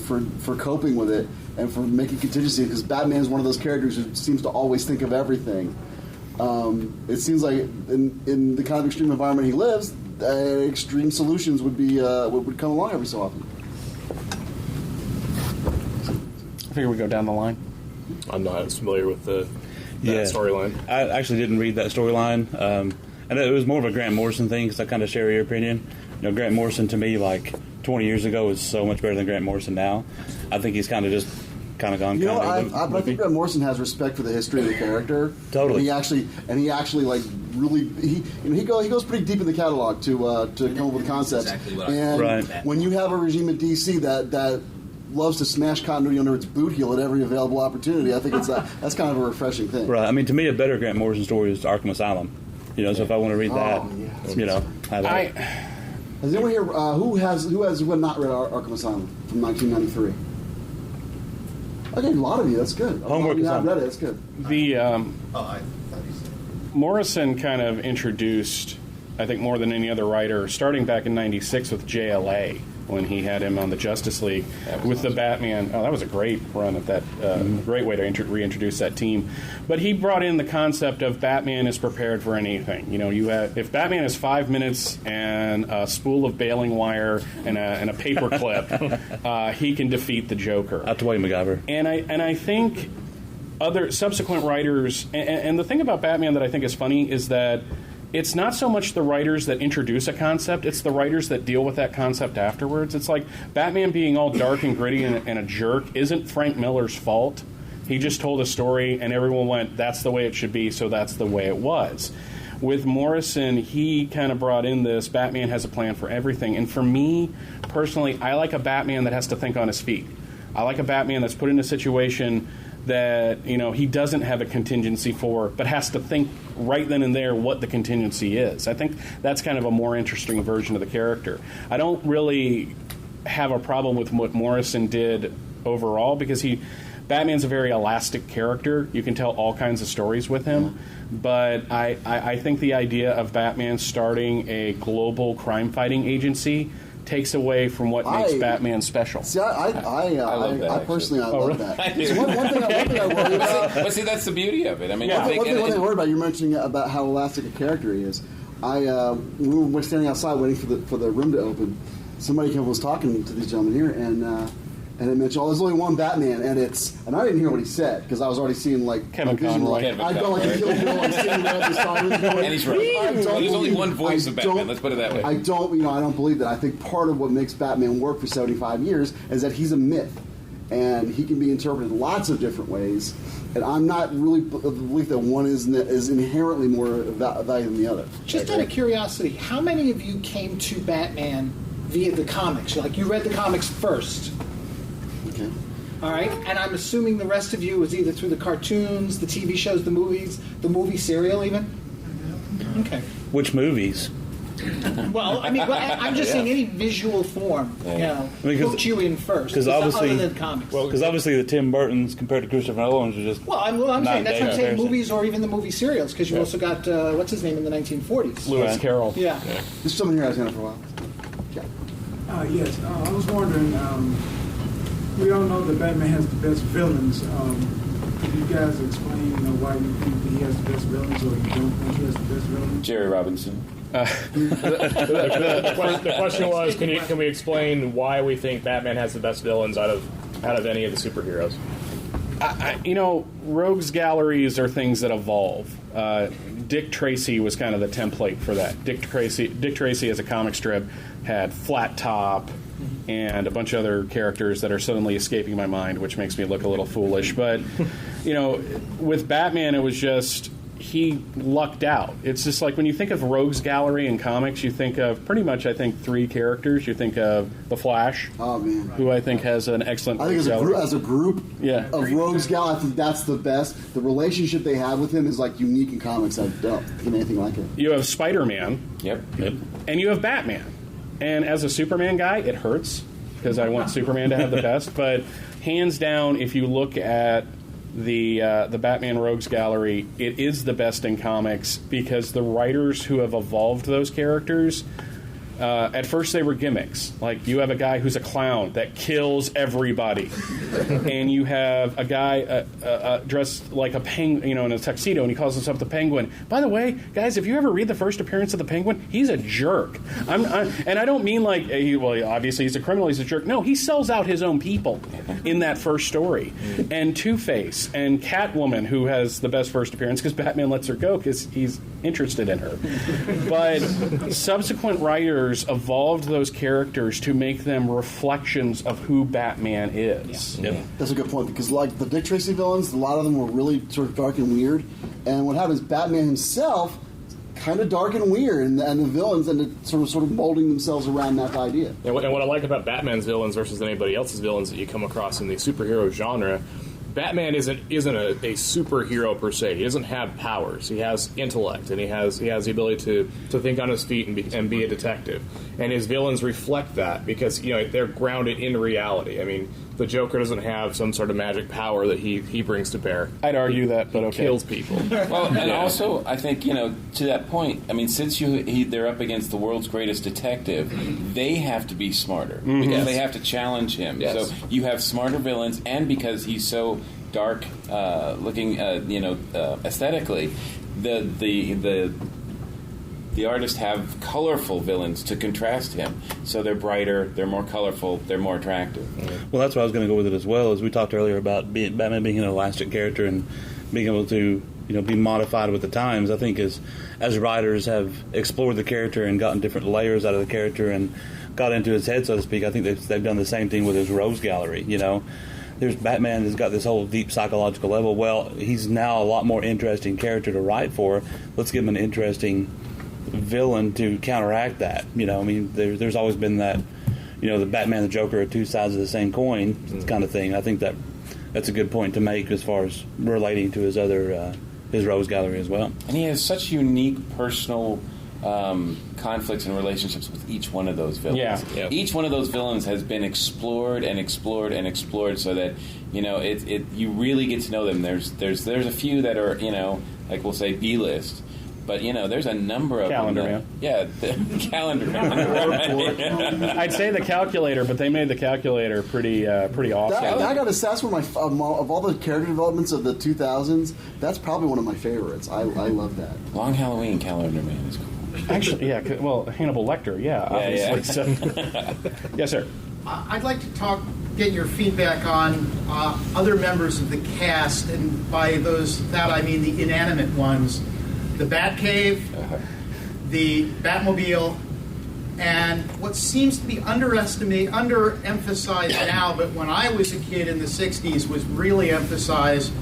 coping with it and for making contingency, because Batman is one of those characters who seems to always think of everything. It seems like in the kind of extreme environment he lives, extreme solutions would come along every so often. I figure we go down the line. I'm not as familiar with that storyline. I actually didn't read that storyline. And it was more of a Grant Morrison thing because I kind of share your opinion. Grant Morrison to me, like 20 years ago, is so much better than Grant Morrison now. I think he's kind of gone. I think Grant Morrison has respect for the history of the character. Totally. And he actually like really he goes pretty deep in the catalog to come up with concepts. Exactly what when you have a regime at DC that loves to smash continuity under its boot heel at every available opportunity, I think that's kind of a refreshing thing. Right. I mean, to me, a better Grant Morrison story is Arkham Asylum. So if I want to read that, Has anyone here who has not read Arkham Asylum from 1993? Okay, a lot of you. That's good. Homework you have read it. That's good. Morrison kind of introduced, I think, more than any other writer, starting back in '96 with JLA when he had him on the Justice League with the Batman. Oh, that was a great run at that. Great way to reintroduce that team. But he brought in the concept of Batman is prepared for anything. If Batman has 5 minutes and a spool of baling wire and a paper clip, he can defeat the Joker. Out the way, MacGyver. And I think other subsequent writers, and the thing about Batman that I think is funny is that it's not so much the writers that introduce a concept, it's the writers that deal with that concept afterwards. It's like Batman being all dark and gritty and a jerk isn't Frank Miller's fault. He just told a story and everyone went, that's the way it should be, so that's the way it was. With Morrison, he kind of brought in this, Batman has a plan for everything. And for me, personally, I like a Batman that has to think on his feet. I like a Batman that's put in a situation that he doesn't have a contingency for, but has to think right then and there what the contingency is. I think that's kind of a more interesting version of the character. I don't really have a problem with what Morrison did overall because Batman's a very elastic character. You can tell all kinds of stories with him. But I think the idea of Batman starting a global crime-fighting agency takes away from what makes Batman special. See, I love that. I personally love that. So one thing I worry about. But see, that's the beauty of it. I mean, one thing I worry about. You're mentioning about how elastic a character he is. We were standing outside waiting for the room to open. Somebody was talking to these gentlemen here, and they mentioned, there's only one Batman, and I didn't hear what he said because I was already seeing Kevin Conroy. I'd go like a Kill Bill, I'm seeing the stars going. And he's right. There's only one voice of Batman. Let's put it that way. I don't believe that. I think part of what makes Batman work for 75 years is that he's a myth, and he can be interpreted lots of different ways. And I'm not really of the belief that one is inherently more valuable than the other. Just out of curiosity, how many of you came to Batman via the comics? Like you read the comics first. Okay. All right, and I'm assuming the rest of you was either through the cartoons, the TV shows, the movies, the movie serial even? Okay. Which movies? Well, I mean, I'm just saying any visual form, hooked you in first. Because obviously, other than comics. Because obviously the Tim Burtons compared to Christopher Nolan's are just. Well, I'm saying that's what I'm saying. Movies or even the movie serials, because you also got what's his name in the 1940s. Lewis Carroll. Yeah. There's someone here I was going for a while. Yes, I was wondering. We all know that Batman has the best villains. Could you guys explain why you think he has the best villains, or you don't think he has the best villains? Jerry Robinson. The question was, can we explain why we think Batman has the best villains out of any of the superheroes? Rogues galleries are things that evolve. Dick Tracy was kind of the template for that. Dick Tracy as a comic strip had Flat Top and a bunch of other characters that are suddenly escaping my mind, which makes me look a little foolish. But, with Batman, it was just he lucked out. It's just like when you think of Rogues Gallery in comics, you think of pretty much, I think, 3 characters. You think of the Flash, who I think has an excellent. I think as a group of Rogues Gallery, I think that's the best. The relationship they have with him is like unique in comics. I don't think anything like it. You have Spider-Man, and you have Batman. And as a Superman guy, it hurts because I want Superman to have the best. But hands down, if you look at the Batman Rogues Gallery, it is the best in comics because the writers who have evolved those characters, at first they were gimmicks. Like, you have a guy who's a clown that kills everybody. And you have a guy dressed like a penguin, in a tuxedo, and he calls himself the Penguin. By the way, guys, if you ever read the first appearance of the Penguin, he's a jerk. And I don't mean like, obviously he's a criminal, he's a jerk. No, he sells out his own people in that first story. And Two-Face and Catwoman, who has the best first appearance because Batman lets her go because he's interested in her. But subsequent writers evolved those characters to make them reflections of who Batman is. That's a good point, because like the Dick Tracy villains, a lot of them were really sort of dark and weird, and what happens, Batman himself kind of dark and weird, and the villains ended sort of molding themselves around that idea. And what I like about Batman's villains versus anybody else's villains that you come across in the superhero genre, Batman isn't a superhero per se. He doesn't have powers. He has intellect, and he has the ability to think on his feet and be a detective. And his villains reflect that because they're grounded in reality. I mean, the Joker doesn't have some sort of magic power that he brings to bear. I'd argue that, but okay. He kills people. Well, and also, I think, to that point, I mean, since they're up against the world's greatest detective, they have to be smarter because they have to challenge him. Yes. So you have smarter villains, and because he's so dark looking, aesthetically, the artists have colorful villains to contrast him. So they're brighter, they're more colorful, they're more attractive. Well, that's where I was going to go with it as well, as we talked earlier about Batman being an elastic character and being able to be modified with the times. I think as writers have explored the character and gotten different layers out of the character and got into his head, so to speak, I think they've done the same thing with his Rogues Gallery, There's Batman has got this whole deep psychological level. Well, he's now a lot more interesting character to write for. Let's give him an interesting villain to counteract that. There's always been that, the Batman and the Joker are two sides of the same coin kind of thing. I think that's a good point to make as far as relating to his other his Rogues Gallery as well. And he has such unique personal conflicts and relationships with each one of those villains. Yeah. Each one of those villains has been explored and explored and explored, so that you really get to know them. There's a few that are like we'll say B-list. But, there's a number of Calendar them. Man. Yeah, the Calendar Man. I'd say the Calculator, but they made the Calculator pretty awesome. I got to say, that's one of all the character developments of the 2000s, that's probably one of my favorites. I love that. Long Halloween Calendar Man is cool. Actually, yeah, well, Hannibal Lecter, obviously. Yeah. So. Yes, sir. I'd like to get your feedback on other members of the cast, and by that I mean the inanimate ones. The Batcave, the Batmobile, and what seems to be underemphasized now, but when I was a kid in the 60s was really emphasized,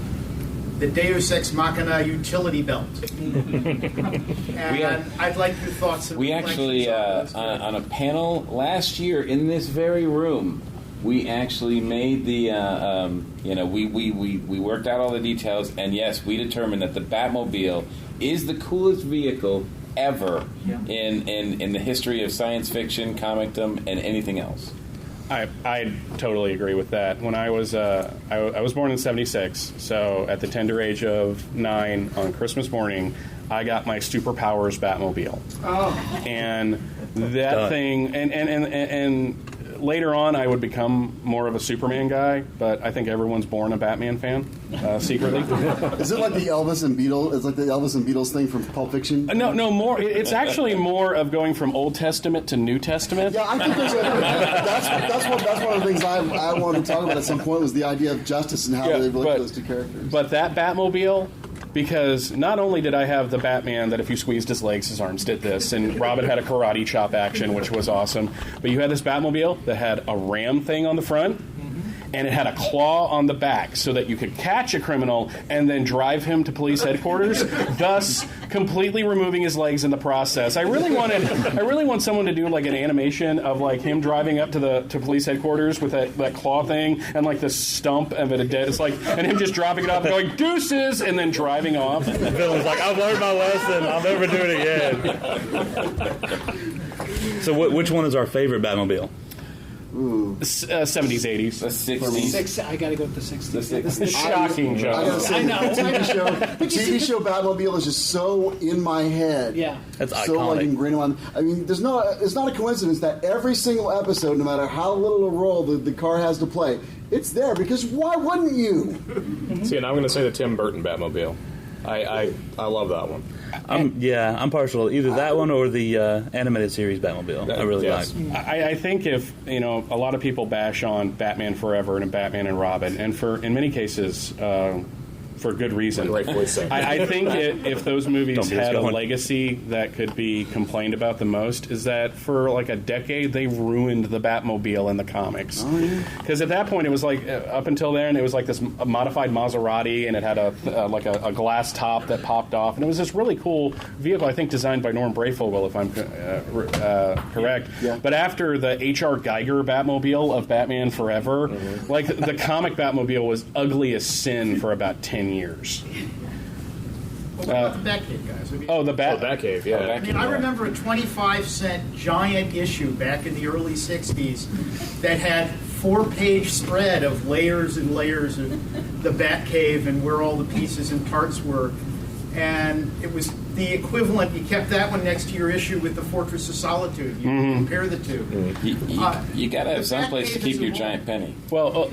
the Deus Ex Machina utility belt. And I'd like your thoughts. We actually, on a panel last year in this very room, we actually made the, we worked out all the details, and yes, we determined that the Batmobile is the coolest vehicle ever in the history of science fiction, comicdom, and anything else. I totally agree with that. When I was born in '76, so at the tender age of 9 on Christmas morning, I got my superpowers Batmobile. Oh. And that thing, and later on, I would become more of a Superman guy, but I think everyone's born a Batman fan secretly. Is it like the Elvis and Beatles? It's like the Elvis and Beatles thing from Pulp Fiction. No, more. It's actually more of going from Old Testament to New Testament. Yeah, I think that's one of the things I wanted to talk about at some point was the idea of justice and how they relate to those two characters. But that Batmobile. Because not only did I have the Batman that if you squeezed his legs, his arms did this, and Robin had a karate chop action, which was awesome, but you had this Batmobile that had a ram thing on the front, and it had a claw on the back so that you could catch a criminal and then drive him to police headquarters, thus completely removing his legs in the process. I really want someone to do like an animation of like him driving up to police headquarters with that claw thing and like the stump of it a dead. It's like, and him just dropping it off and going deuces and then driving off. The villain's like, I've learned my lesson. I'll never do it again. So which one is our favorite Batmobile? 70s, 80s. The 60s. I gotta go with the 60s. The shocking joke. I gotta say, the TV show Batmobile is just so in my head. Yeah. That's so iconic. like ingrained in my. I mean, it's not a coincidence that every single episode, no matter how little a role the car has to play, it's there because why wouldn't you? See, and I'm going to say the Tim Burton Batmobile. I love that one. I'm partial to either that one or the animated series Batmobile. I really like. I think if a lot of people bash on Batman Forever and Batman and Robin, and in many cases for good reason. I think if those movies had a legacy that could be complained about the most, is that for like a decade they ruined the Batmobile in the comics. Because at that point it was like up until then it was like this modified Maserati and it had a glass top that popped off and it was this really cool vehicle. I think designed by Norm Brayfogle, if I'm correct. Yeah. But after the H.R. Geiger Batmobile of Batman Forever, like the comic Batmobile was ugly as sin for about 10 years. What about the Batcave, guys? The Batcave, yeah. I mean, I remember a 25-cent giant issue back in the early 60s that had 4-page spread of layers and layers of the Batcave and where all the pieces and parts were. And it was the equivalent. You kept that one next to your issue with the Fortress of Solitude. You compare the two. You got to have someplace to keep your giant penny. Well,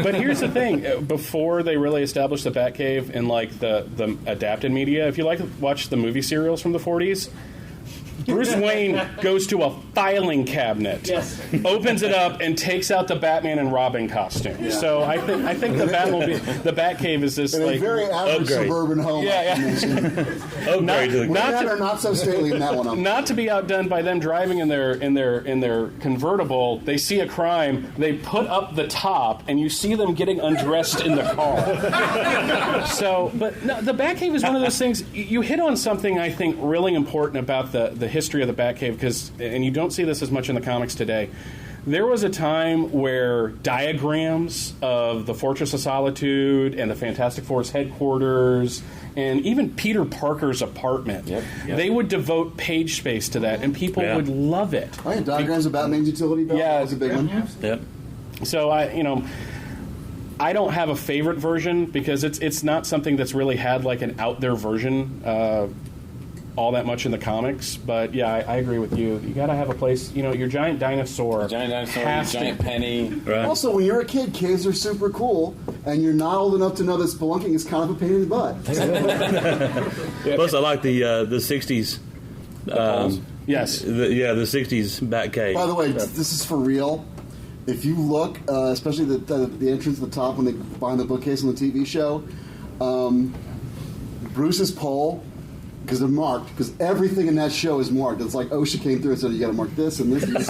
but here's the thing. Before they really established the Batcave in like the adapted media, if you watch the movie serials from the 40s, Bruce Wayne goes to a filing cabinet, opens it up, and takes out the Batman and Robin costume. Yeah. So I think the Batcave is this like a very average suburban home. Not so stately in that one. Not to be outdone by them driving in their convertible. They see a crime, they put up the top, and you see them getting undressed in the car. So, but no, the Batcave is one of those things. You hit on something I think really important about the history of the Batcave, and you don't see this as much in the comics today. There was a time where diagrams of the Fortress of Solitude and the Fantastic Four's headquarters and even Peter Parker's apartment, they would devote page space to that, and people would love it. Oh, yeah, diagrams of Batman's utility belt? Yeah, that was a big one. Yep. So I don't have a favorite version because it's not something that's really had like an out there version all that much in the comics, but yeah, I agree with you. You got to have a place, your giant dinosaur. Your giant penny. Right. Also, when you're a kid, caves are super cool, and you're not old enough to know that spelunking is kind of a pain in the butt. Plus, I like the 60s. Yes. The 60s Batcave. By the way, this is for real. If you look, especially the entrance at the top when they find the bookcase on the TV show, Bruce's pole, because they're marked, because everything in that show is marked. It's like OSHA came through and said, you got to mark this and this and this.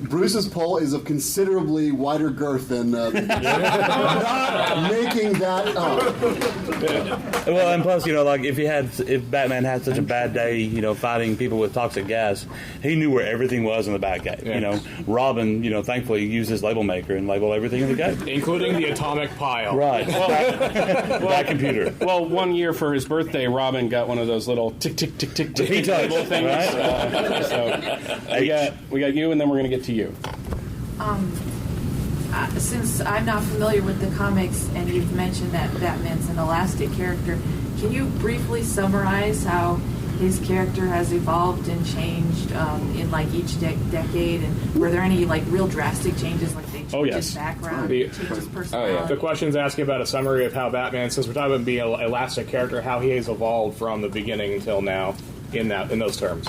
Bruce's pole is of considerably wider girth than not making that up. Well, and plus, like if Batman had such a bad day, fighting people with toxic gas, he knew where everything was in the Batcave. Yeah. Robin, thankfully used his label maker and labeled everything in the cave, including the atomic pile. Right. Batcomputer. Well, one year for his birthday, Robin got one of those little tick tick tick tick tick He touched, table things. right? So we got you, and then we're going to get to you. Since I'm not familiar with the comics, and you've mentioned that Batman's an elastic character, can you briefly summarize how his character has evolved and changed in like each decade? And were there any like real drastic changes, like they changed his background, changed his personality? The question's asking about a summary of how Batman, since we're talking about being an elastic character, how he has evolved from the beginning until now. In those terms,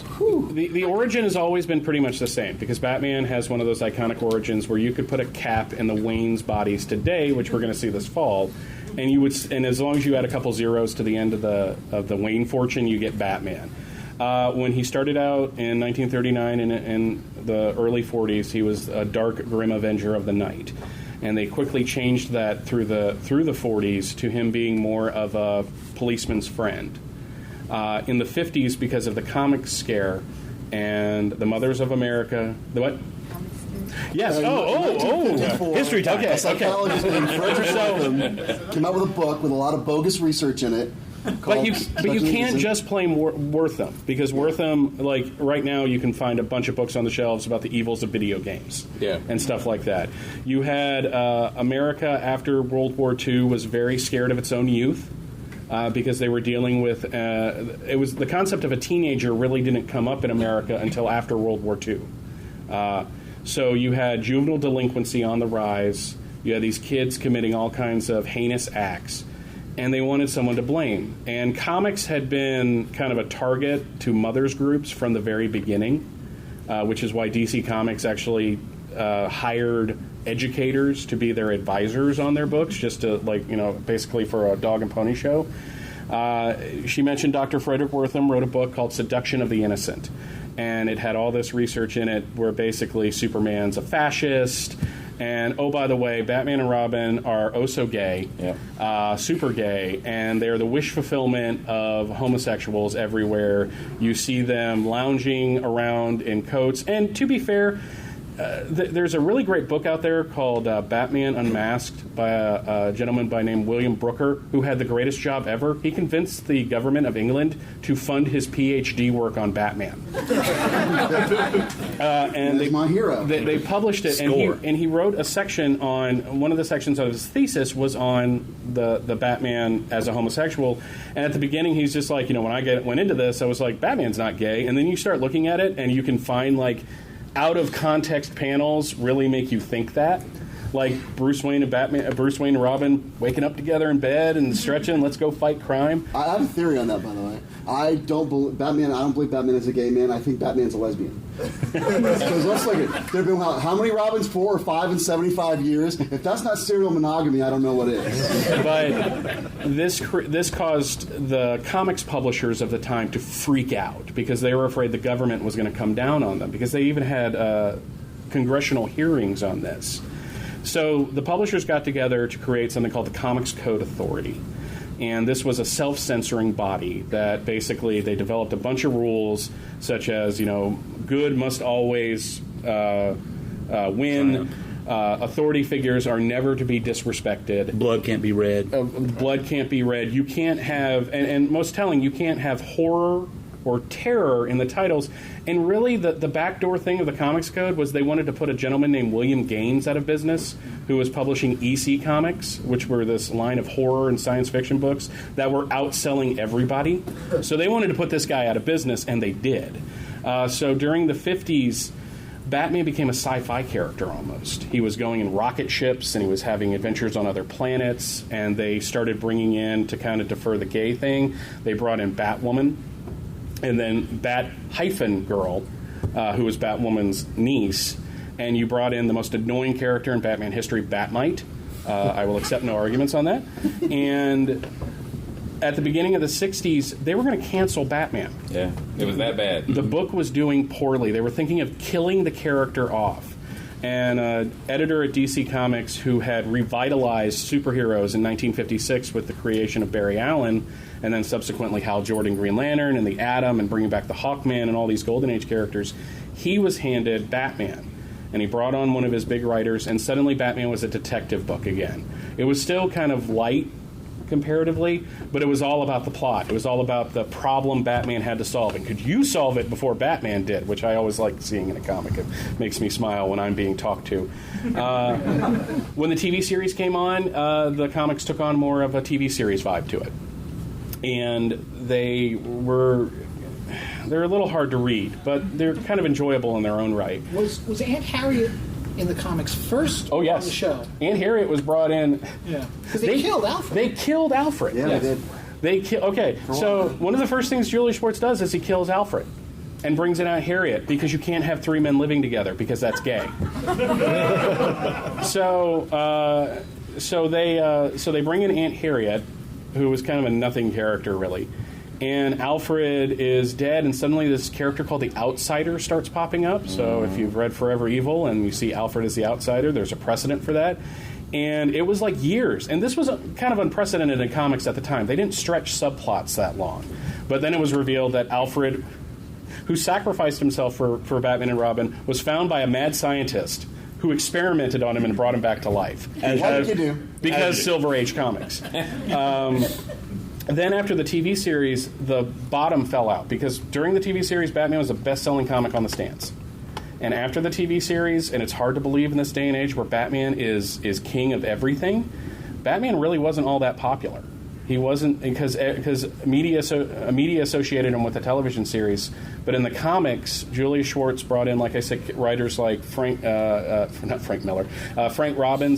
the origin has always been pretty much the same, because Batman has one of those iconic origins where you could put a cap in the Wayne's bodies today, which we're going to see this fall, and as long as you add a couple zeros to the end of the Wayne fortune, you get Batman. When he started out in 1939 in the early 40s, he was a dark, grim avenger of the night, and they quickly changed that through the 40s to him being more of a policeman's friend. In the 50s, because of the comic scare and the Mothers of America, the what? Yes. History time. A psychologist named Frederick Wortham came out with a book with a lot of bogus research in it. But you can't just blame Wortham, because Wortham, like right now, you can find a bunch of books on the shelves about the evils of video games, and stuff like that. You had America after World War II was very scared of its own youth. Because they were dealing with it was the concept of a teenager really didn't come up in America until after World War II. So you had juvenile delinquency on the rise. You had these kids committing all kinds of heinous acts, and they wanted someone to blame. And comics had been kind of a target to mothers groups from the very beginning, which is why DC Comics actually hired educators to be their advisors on their books, just to basically for a dog and pony show. She mentioned Dr. Frederick Wortham wrote a book called Seduction of the Innocent, and it had all this research in it where basically Superman's a fascist, and oh, by the way, Batman and Robin are oh so gay, super gay, and they're the wish fulfillment of homosexuals everywhere. You see them lounging around in coats, and to be fair, there's a really great book out there called Batman Unmasked by a gentleman by name William Brooker, who had the greatest job ever. He convinced the government of England to fund his PhD work on Batman. And That's my hero. They published it, and he wrote a section on, one of the sections of his thesis was on the Batman as a homosexual. And at the beginning, he's just like, when I went into this, I was like, Batman's not gay. And then you start looking at it, and you can find out of context panels really make you think that. Like Bruce Wayne and Robin waking up together in bed and stretching, let's go fight crime. I have a theory on that, by the way. I don't believe Batman is a gay man. I think Batman's a lesbian. Because let's look at it. There have been how many Robins? 4 or 5 in 75 years. If that's not serial monogamy, I don't know what is. But this caused the comics publishers of the time to freak out because they were afraid the government was going to come down on them, because they even had congressional hearings on this. So the publishers got together to create something called the Comics Code Authority. And this was a self-censoring body that basically they developed a bunch of rules, such as, good must always win. Authority figures are never to be disrespected. Blood can't be red. Blood can't be red. You can't have, and most telling, you can't have horror or terror in the titles. And really, the backdoor thing of the Comics Code was they wanted to put a gentleman named William Gaines out of business, who was publishing EC Comics, which were this line of horror and science fiction books that were outselling everybody. So they wanted to put this guy out of business, and they did. So during the 50s, Batman became a sci-fi character almost. He was going in rocket ships, and he was having adventures on other planets, and they started bringing in, to kind of defer the gay thing, they brought in Batwoman, and then Bat-Girl, who was Batwoman's niece, and you brought in the most annoying character in Batman history, Batmite. I will accept no arguments on that. And at the beginning of the 60s, they were going to cancel Batman. Yeah, it was that bad. The book was doing poorly. They were thinking of killing the character off. And an editor at DC Comics who had revitalized superheroes in 1956 with the creation of Barry Allen, and then subsequently Hal Jordan Green Lantern and the Atom and bringing back the Hawkman and all these Golden Age characters, he was handed Batman. And he brought on one of his big writers, and suddenly Batman was a detective book again. It was still kind of light, comparatively, but it was all about the plot. It was all about the problem Batman had to solve, and could you solve it before Batman did, which I always like seeing in a comic. It makes me smile when I'm being talked to. When the TV series came on, the comics took on more of a TV series vibe to it. And they're a little hard to read, but they're kind of enjoyable in their own right. Was Aunt Harriet in the comics first on the show? Aunt Harriet was brought in. Yeah. Because they killed Alfred. They killed Alfred. Yeah, yes. they did. Okay, so one of the first things Julie Schwartz does is he kills Alfred and brings in Aunt Harriet because you can't have three men living together because that's gay. So they bring in Aunt Harriet, who was kind of a nothing character, really. And Alfred is dead, and suddenly this character called the Outsider starts popping up. So if you've read Forever Evil and you see Alfred as the Outsider, there's a precedent for that. And it was like years. And this was kind of unprecedented in comics at the time. They didn't stretch subplots that long. But then it was revealed that Alfred, who sacrificed himself for Batman and Robin, was found by a mad scientist who experimented on him and brought him back to life. Because Silver Age comics. Then after the TV series, the bottom fell out because during the TV series, Batman was the best-selling comic on the stands. And after the TV series, and it's hard to believe in this day and age where Batman is king of everything, Batman really wasn't all that popular. He wasn't because media associated him with the television series, but in the comics, Julia Schwartz brought in, like I said, writers like Frank Robbins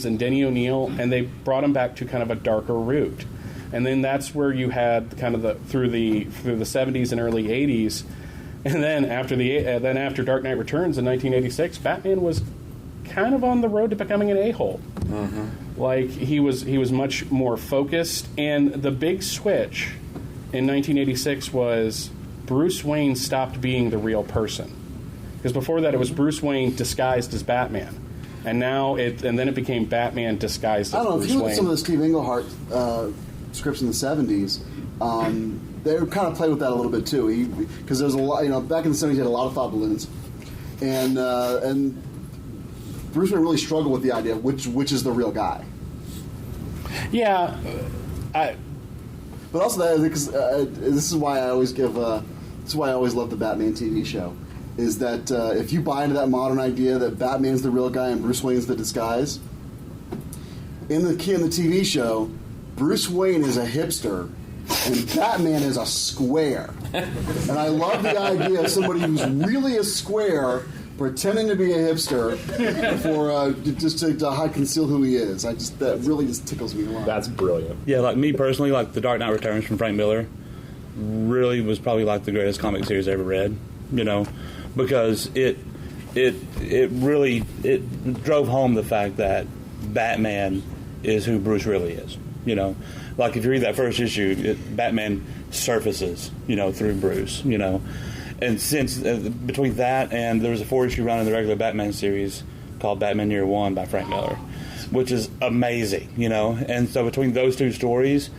and Denny O'Neil, and they brought him back to kind of a darker route. And then that's where you had kind of through the 70s and early 80s, and then after Dark Knight Returns in 1986, Batman was kind of on the road to becoming an a-hole. Mm-hmm. Like he was much more focused, and the big switch in 1986 was Bruce Wayne stopped being the real person, because before that it was Bruce Wayne disguised as Batman, and then it became Batman disguised as Bruce Wayne. I don't know if you look at some of the Steve Englehart scripts in the 70s, they kind of played with that a little bit too. Because there's a lot, back in the 70s, he had a lot of thought balloons, and Bruce Wayne really struggled with the idea of which is the real guy. Yeah, but also because this is why I always give. This is why I always love the Batman TV show. Is that if you buy into that modern idea that Batman's the real guy and Bruce Wayne's the disguise, in the TV show, Bruce Wayne is a hipster and Batman is a square. And I love the idea of somebody who's really a square pretending to be a hipster for just to conceal who he is. That really just tickles me a lot. That's brilliant. Yeah, like me personally, like The Dark Knight Returns from Frank Miller really was probably like the greatest comic series I ever read. Because it really drove home the fact that Batman is who Bruce really is. Like if you read that first issue, Batman surfaces, through Bruce, And since between that and there was a 4-issue run in the regular Batman series called Batman Year One by Frank Miller, which is amazing, And so between those two stories,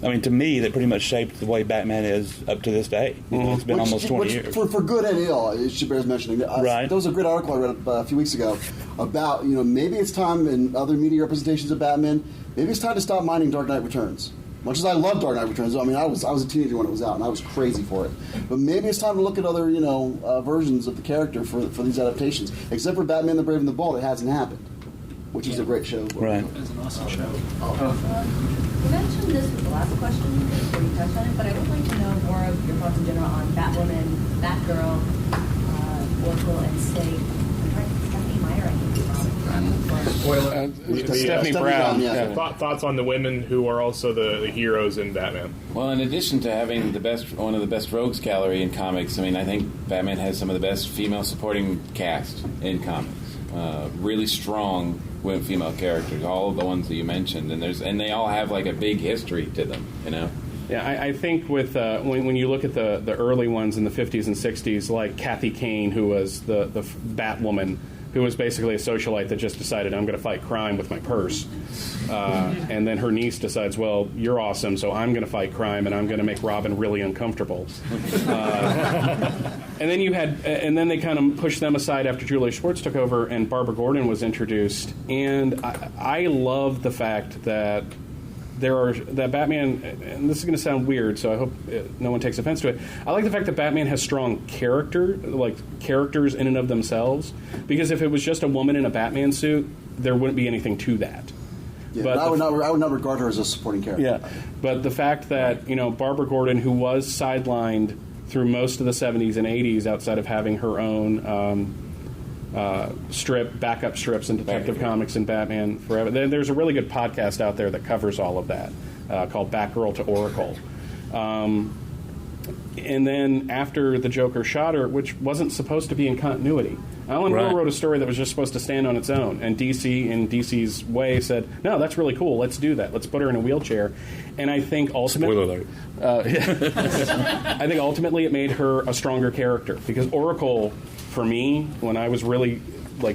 I mean, to me, that pretty much shaped the way Batman is up to this day. It's been almost 20 years. For good and ill, it bears mentioning. Right. There was a great article I read a few weeks ago about, maybe it's time in other media representations of Batman, maybe it's time to stop minding Dark Knight Returns. Much as I love Dark Knight Returns, I mean, I was a teenager when it was out, and I was crazy for it. But maybe it's time to look at other, versions of the character for these adaptations. Except for Batman the Brave and the Bold, it hasn't happened, which is a great show. Right. It's an awesome show. You mentioned this with the last question before you touched on it, but I would like to know more of your thoughts in general on Batwoman, Batgirl, Oracle, and Stephanie Meyer, I think. Stephanie Brown. Thoughts on the women who are also the heroes in Batman? Well, in addition to having one of the best rogues gallery in comics, I mean, I think Batman has some of the best female supporting cast in comics. Really strong female characters, all of the ones that you mentioned, and they all have like a big history to them, Yeah, I think with when you look at the early ones in the 50s and 60s, like Kathy Kane, who was the Batwoman, who was basically a socialite that just decided, I'm going to fight crime with my purse. And then her niece decides, well, you're awesome, so I'm going to fight crime, and I'm going to make Robin really uncomfortable. And then they kind of pushed them aside after Julia Schwartz took over, and Barbara Gordon was introduced. And I love the fact that that Batman, and this is going to sound weird, so I hope no one takes offense to it. I like the fact that Batman has strong characters in and of themselves, because if it was just a woman in a Batman suit, there wouldn't be anything to that. Yeah, but I would not regard her as a supporting character. Yeah, but the fact that Barbara Gordon, who was sidelined through most of the 70s and 80s, outside of having her own backup strips in Detective Comics and Batman Forever. There's a really good podcast out there that covers all of that called Batgirl to Oracle. And then after the Joker shot her, which wasn't supposed to be in continuity, Alan Moore wrote a story that was just supposed to stand on its own, and DC, in DC's way, said, no, that's really cool, let's do that, let's put her in a wheelchair. And I think ultimately... Spoiler alert. I think ultimately it made her a stronger character, because Oracle, for me, when I was really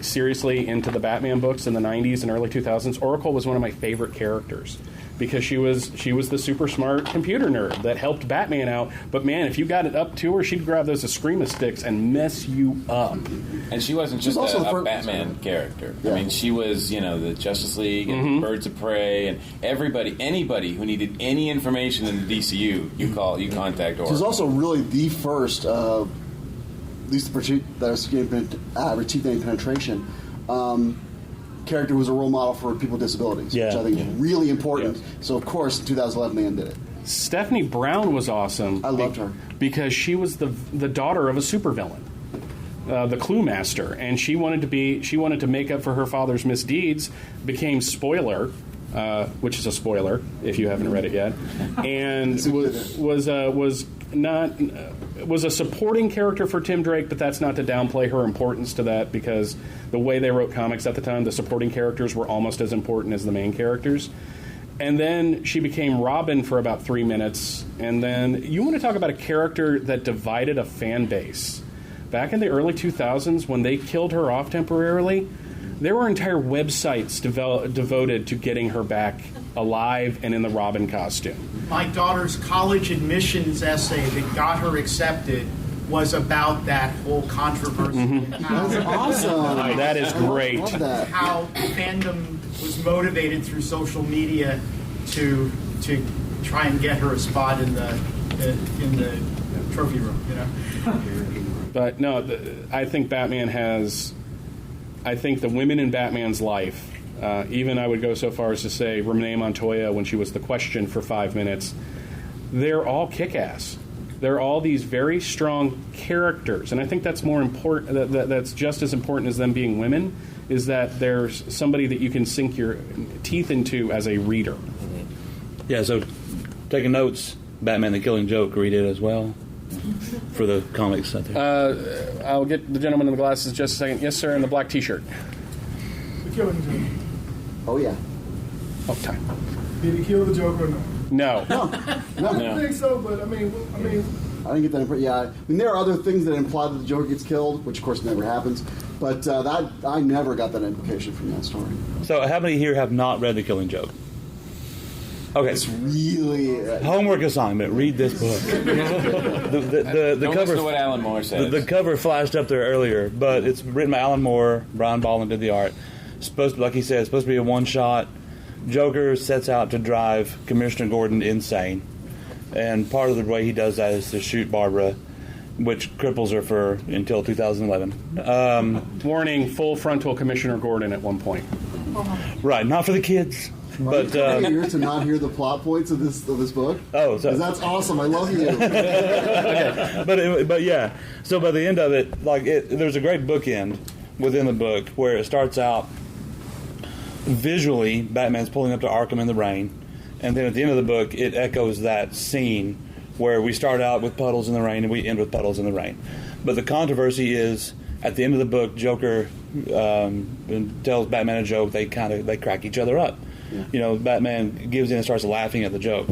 seriously into the Batman books in the 90s and early 2000s, Oracle was one of my favorite characters, because she was the super smart computer nerd that helped Batman out. But man, if you got it up to her, she'd grab those Eskrima sticks and mess you up. And she wasn't just a Batman character. Yeah. I mean, she was the Justice League and Birds of Prey and anybody who needed any information in the DCU, you contact Oracle. She was also really the first, at least that was receiving penetration. Character who was a role model for people with disabilities, which I think is really important. So, of course, in 2011, they undid it. Stephanie Brown was awesome. I loved her. Because she was the daughter of a supervillain, the Clue Master, and she wanted to make up for her father's misdeeds, became Spoiler, which is a spoiler if you haven't read it yet, and was a supporting character for Tim Drake, but that's not to downplay her importance to that, because the way they wrote comics at the time, the supporting characters were almost as important as the main characters. And then she became Robin for about 3 minutes, and then you want to talk about a character that divided a fan base. Back in the early 2000s, when they killed her off temporarily, there were entire websites devoted to getting her back alive and in the Robin costume. My daughter's college admissions essay that got her accepted was about that whole controversy. That's awesome. That is great. How fandom was motivated through social media to try and get her a spot in the trophy room. But no, I think Batman has. I think the women in Batman's life, even I would go so far as to say Renee Montoya, when she was the Question for 5 minutes, they're all kick-ass. They're all these very strong characters, and I think that's more important. That's just as important as them being women, is that there's somebody that you can sink your teeth into as a reader. Yeah, so taking notes, Batman the Killing Joke, read it as well for the comics out there. I'll get the gentleman in the glasses just a second. Yes, sir, in the black T-shirt. The Killing Joke. Oh, yeah. Oh, time. Did he kill the Joker or no? No. I don't think so, but I mean, I didn't get that impression. Yeah, I mean, there are other things that imply that the Joker gets killed, which of course never happens. But that I never got that implication from that story. So, how many here have not read The Killing Joke? Okay, it's really homework assignment. Read this book. the Don't cover. listen to what Alan Moore says. The cover flashed up there earlier, but it's written by Alan Moore. Brian Ballin did the art. Supposed to, like he said, it's supposed to be a one-shot. Joker sets out to drive Commissioner Gordon insane, and part of the way he does that is to shoot Barbara, which cripples her until 2011. Warning: full frontal Commissioner Gordon at one point. Right, not for the kids. But here to not hear the plot points of this book. Oh, so that's awesome! I love you. Okay, but yeah. So by the end of it, there's a great bookend within the book where it starts out visually. Batman's pulling up to Arkham in the rain, and then at the end of the book, it echoes that scene where we start out with puddles in the rain and we end with puddles in the rain. But the controversy is at the end of the book, Joker tells Batman a joke. They crack each other up. Yeah. Batman gives in and starts laughing at the joke.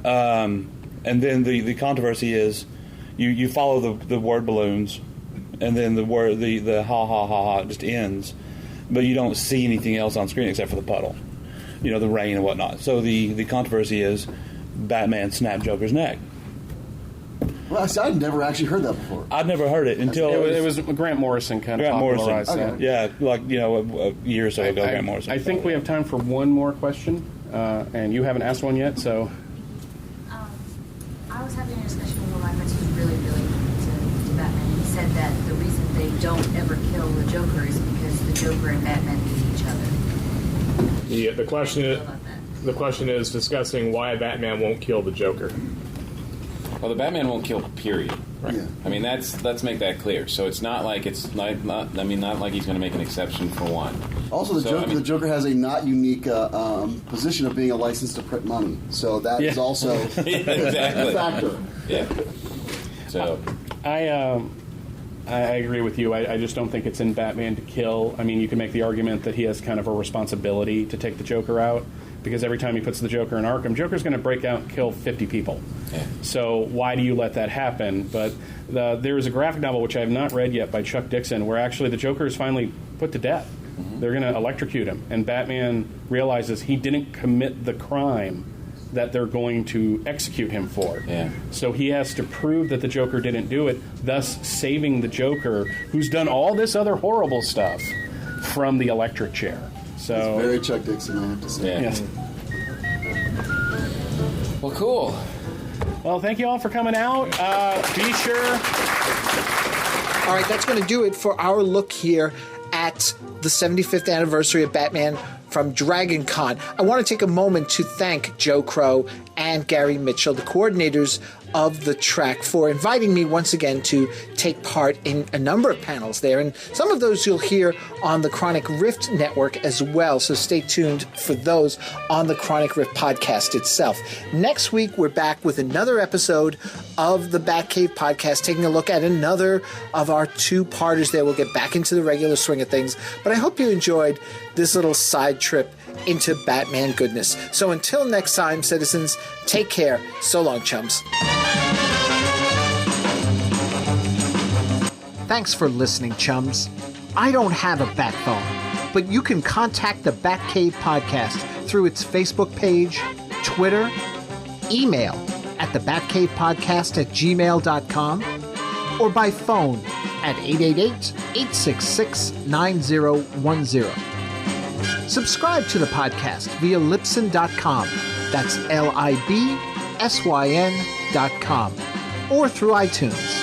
And then the controversy is you follow the word balloons, and then the ha ha ha ha just ends, but you don't see anything else on screen except for the puddle, the rain and whatnot. So the controversy is Batman snapped Joker's neck. Well, I'd never actually heard that before. I'd never heard it until it was Grant Morrison kind of popularized that. Yeah, a year or so ago, Grant Morrison. I think we have time for one more question. and you haven't asked one yet, so... I was having a discussion with one of my friends who's really to Batman. He said that the reason they don't ever kill the Joker is because the Joker and Batman hate each other. Yeah, the question is discussing why Batman won't kill the Joker. Well, the Batman won't kill, period. Right. Yeah. I mean, let's make that clear. So it's not like not like he's going to make an exception for one. Also, the Joker has a not unique position of being a license to print money. So that is also a factor. Yeah. So I agree with you. I just don't think it's in Batman to kill. I mean, you can make the argument that he has kind of a responsibility to take the Joker out, because every time he puts the Joker in Arkham, Joker's going to break out and kill 50 people. Yeah. So why do you let that happen? But there is a graphic novel, which I have not read yet, by Chuck Dixon, where actually the Joker is finally put to death. Mm-hmm. They're going to electrocute him, and Batman realizes he didn't commit the crime that they're going to execute him for. Yeah. So he has to prove that the Joker didn't do it, thus saving the Joker, who's done all this other horrible stuff, from the electric chair. So it's very Chuck Dixon, I have to say. Yeah. Yes. Well, cool. Well, thank you all for coming out. Be sure. All right, that's going to do it for our look here at the 75th anniversary of Batman from DragonCon. I want to take a moment to thank Joe Crow and Gary Mitchell, the coordinators of the track, for inviting me once again to take part in a number of panels there. And some of those you'll hear on the Chronic Rift Network as well, so stay tuned for those on the Chronic Rift podcast itself. Next week, we're back with another episode of the Batcave podcast, taking a look at another of our two-parters there. We'll get back into the regular swing of things, but I hope you enjoyed this little side trip into Batman goodness. So until next time, citizens, take care. So long, chums. Thanks for listening, chums. I don't have a bat phone, but you can contact the Batcave podcast through its Facebook page, Twitter, email at thebatcavepodcast@gmail.com, or by phone at 888-866-9010. Subscribe to the podcast via Libsyn.com. That's LIBSYN.com. Or through iTunes.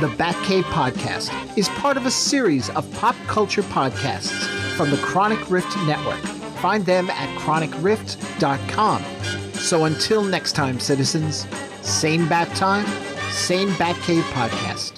The Batcave podcast is part of a series of pop culture podcasts from the Chronic Rift Network. Find them at chronicrift.com. So until next time, citizens, same bat time, same Batcave podcast.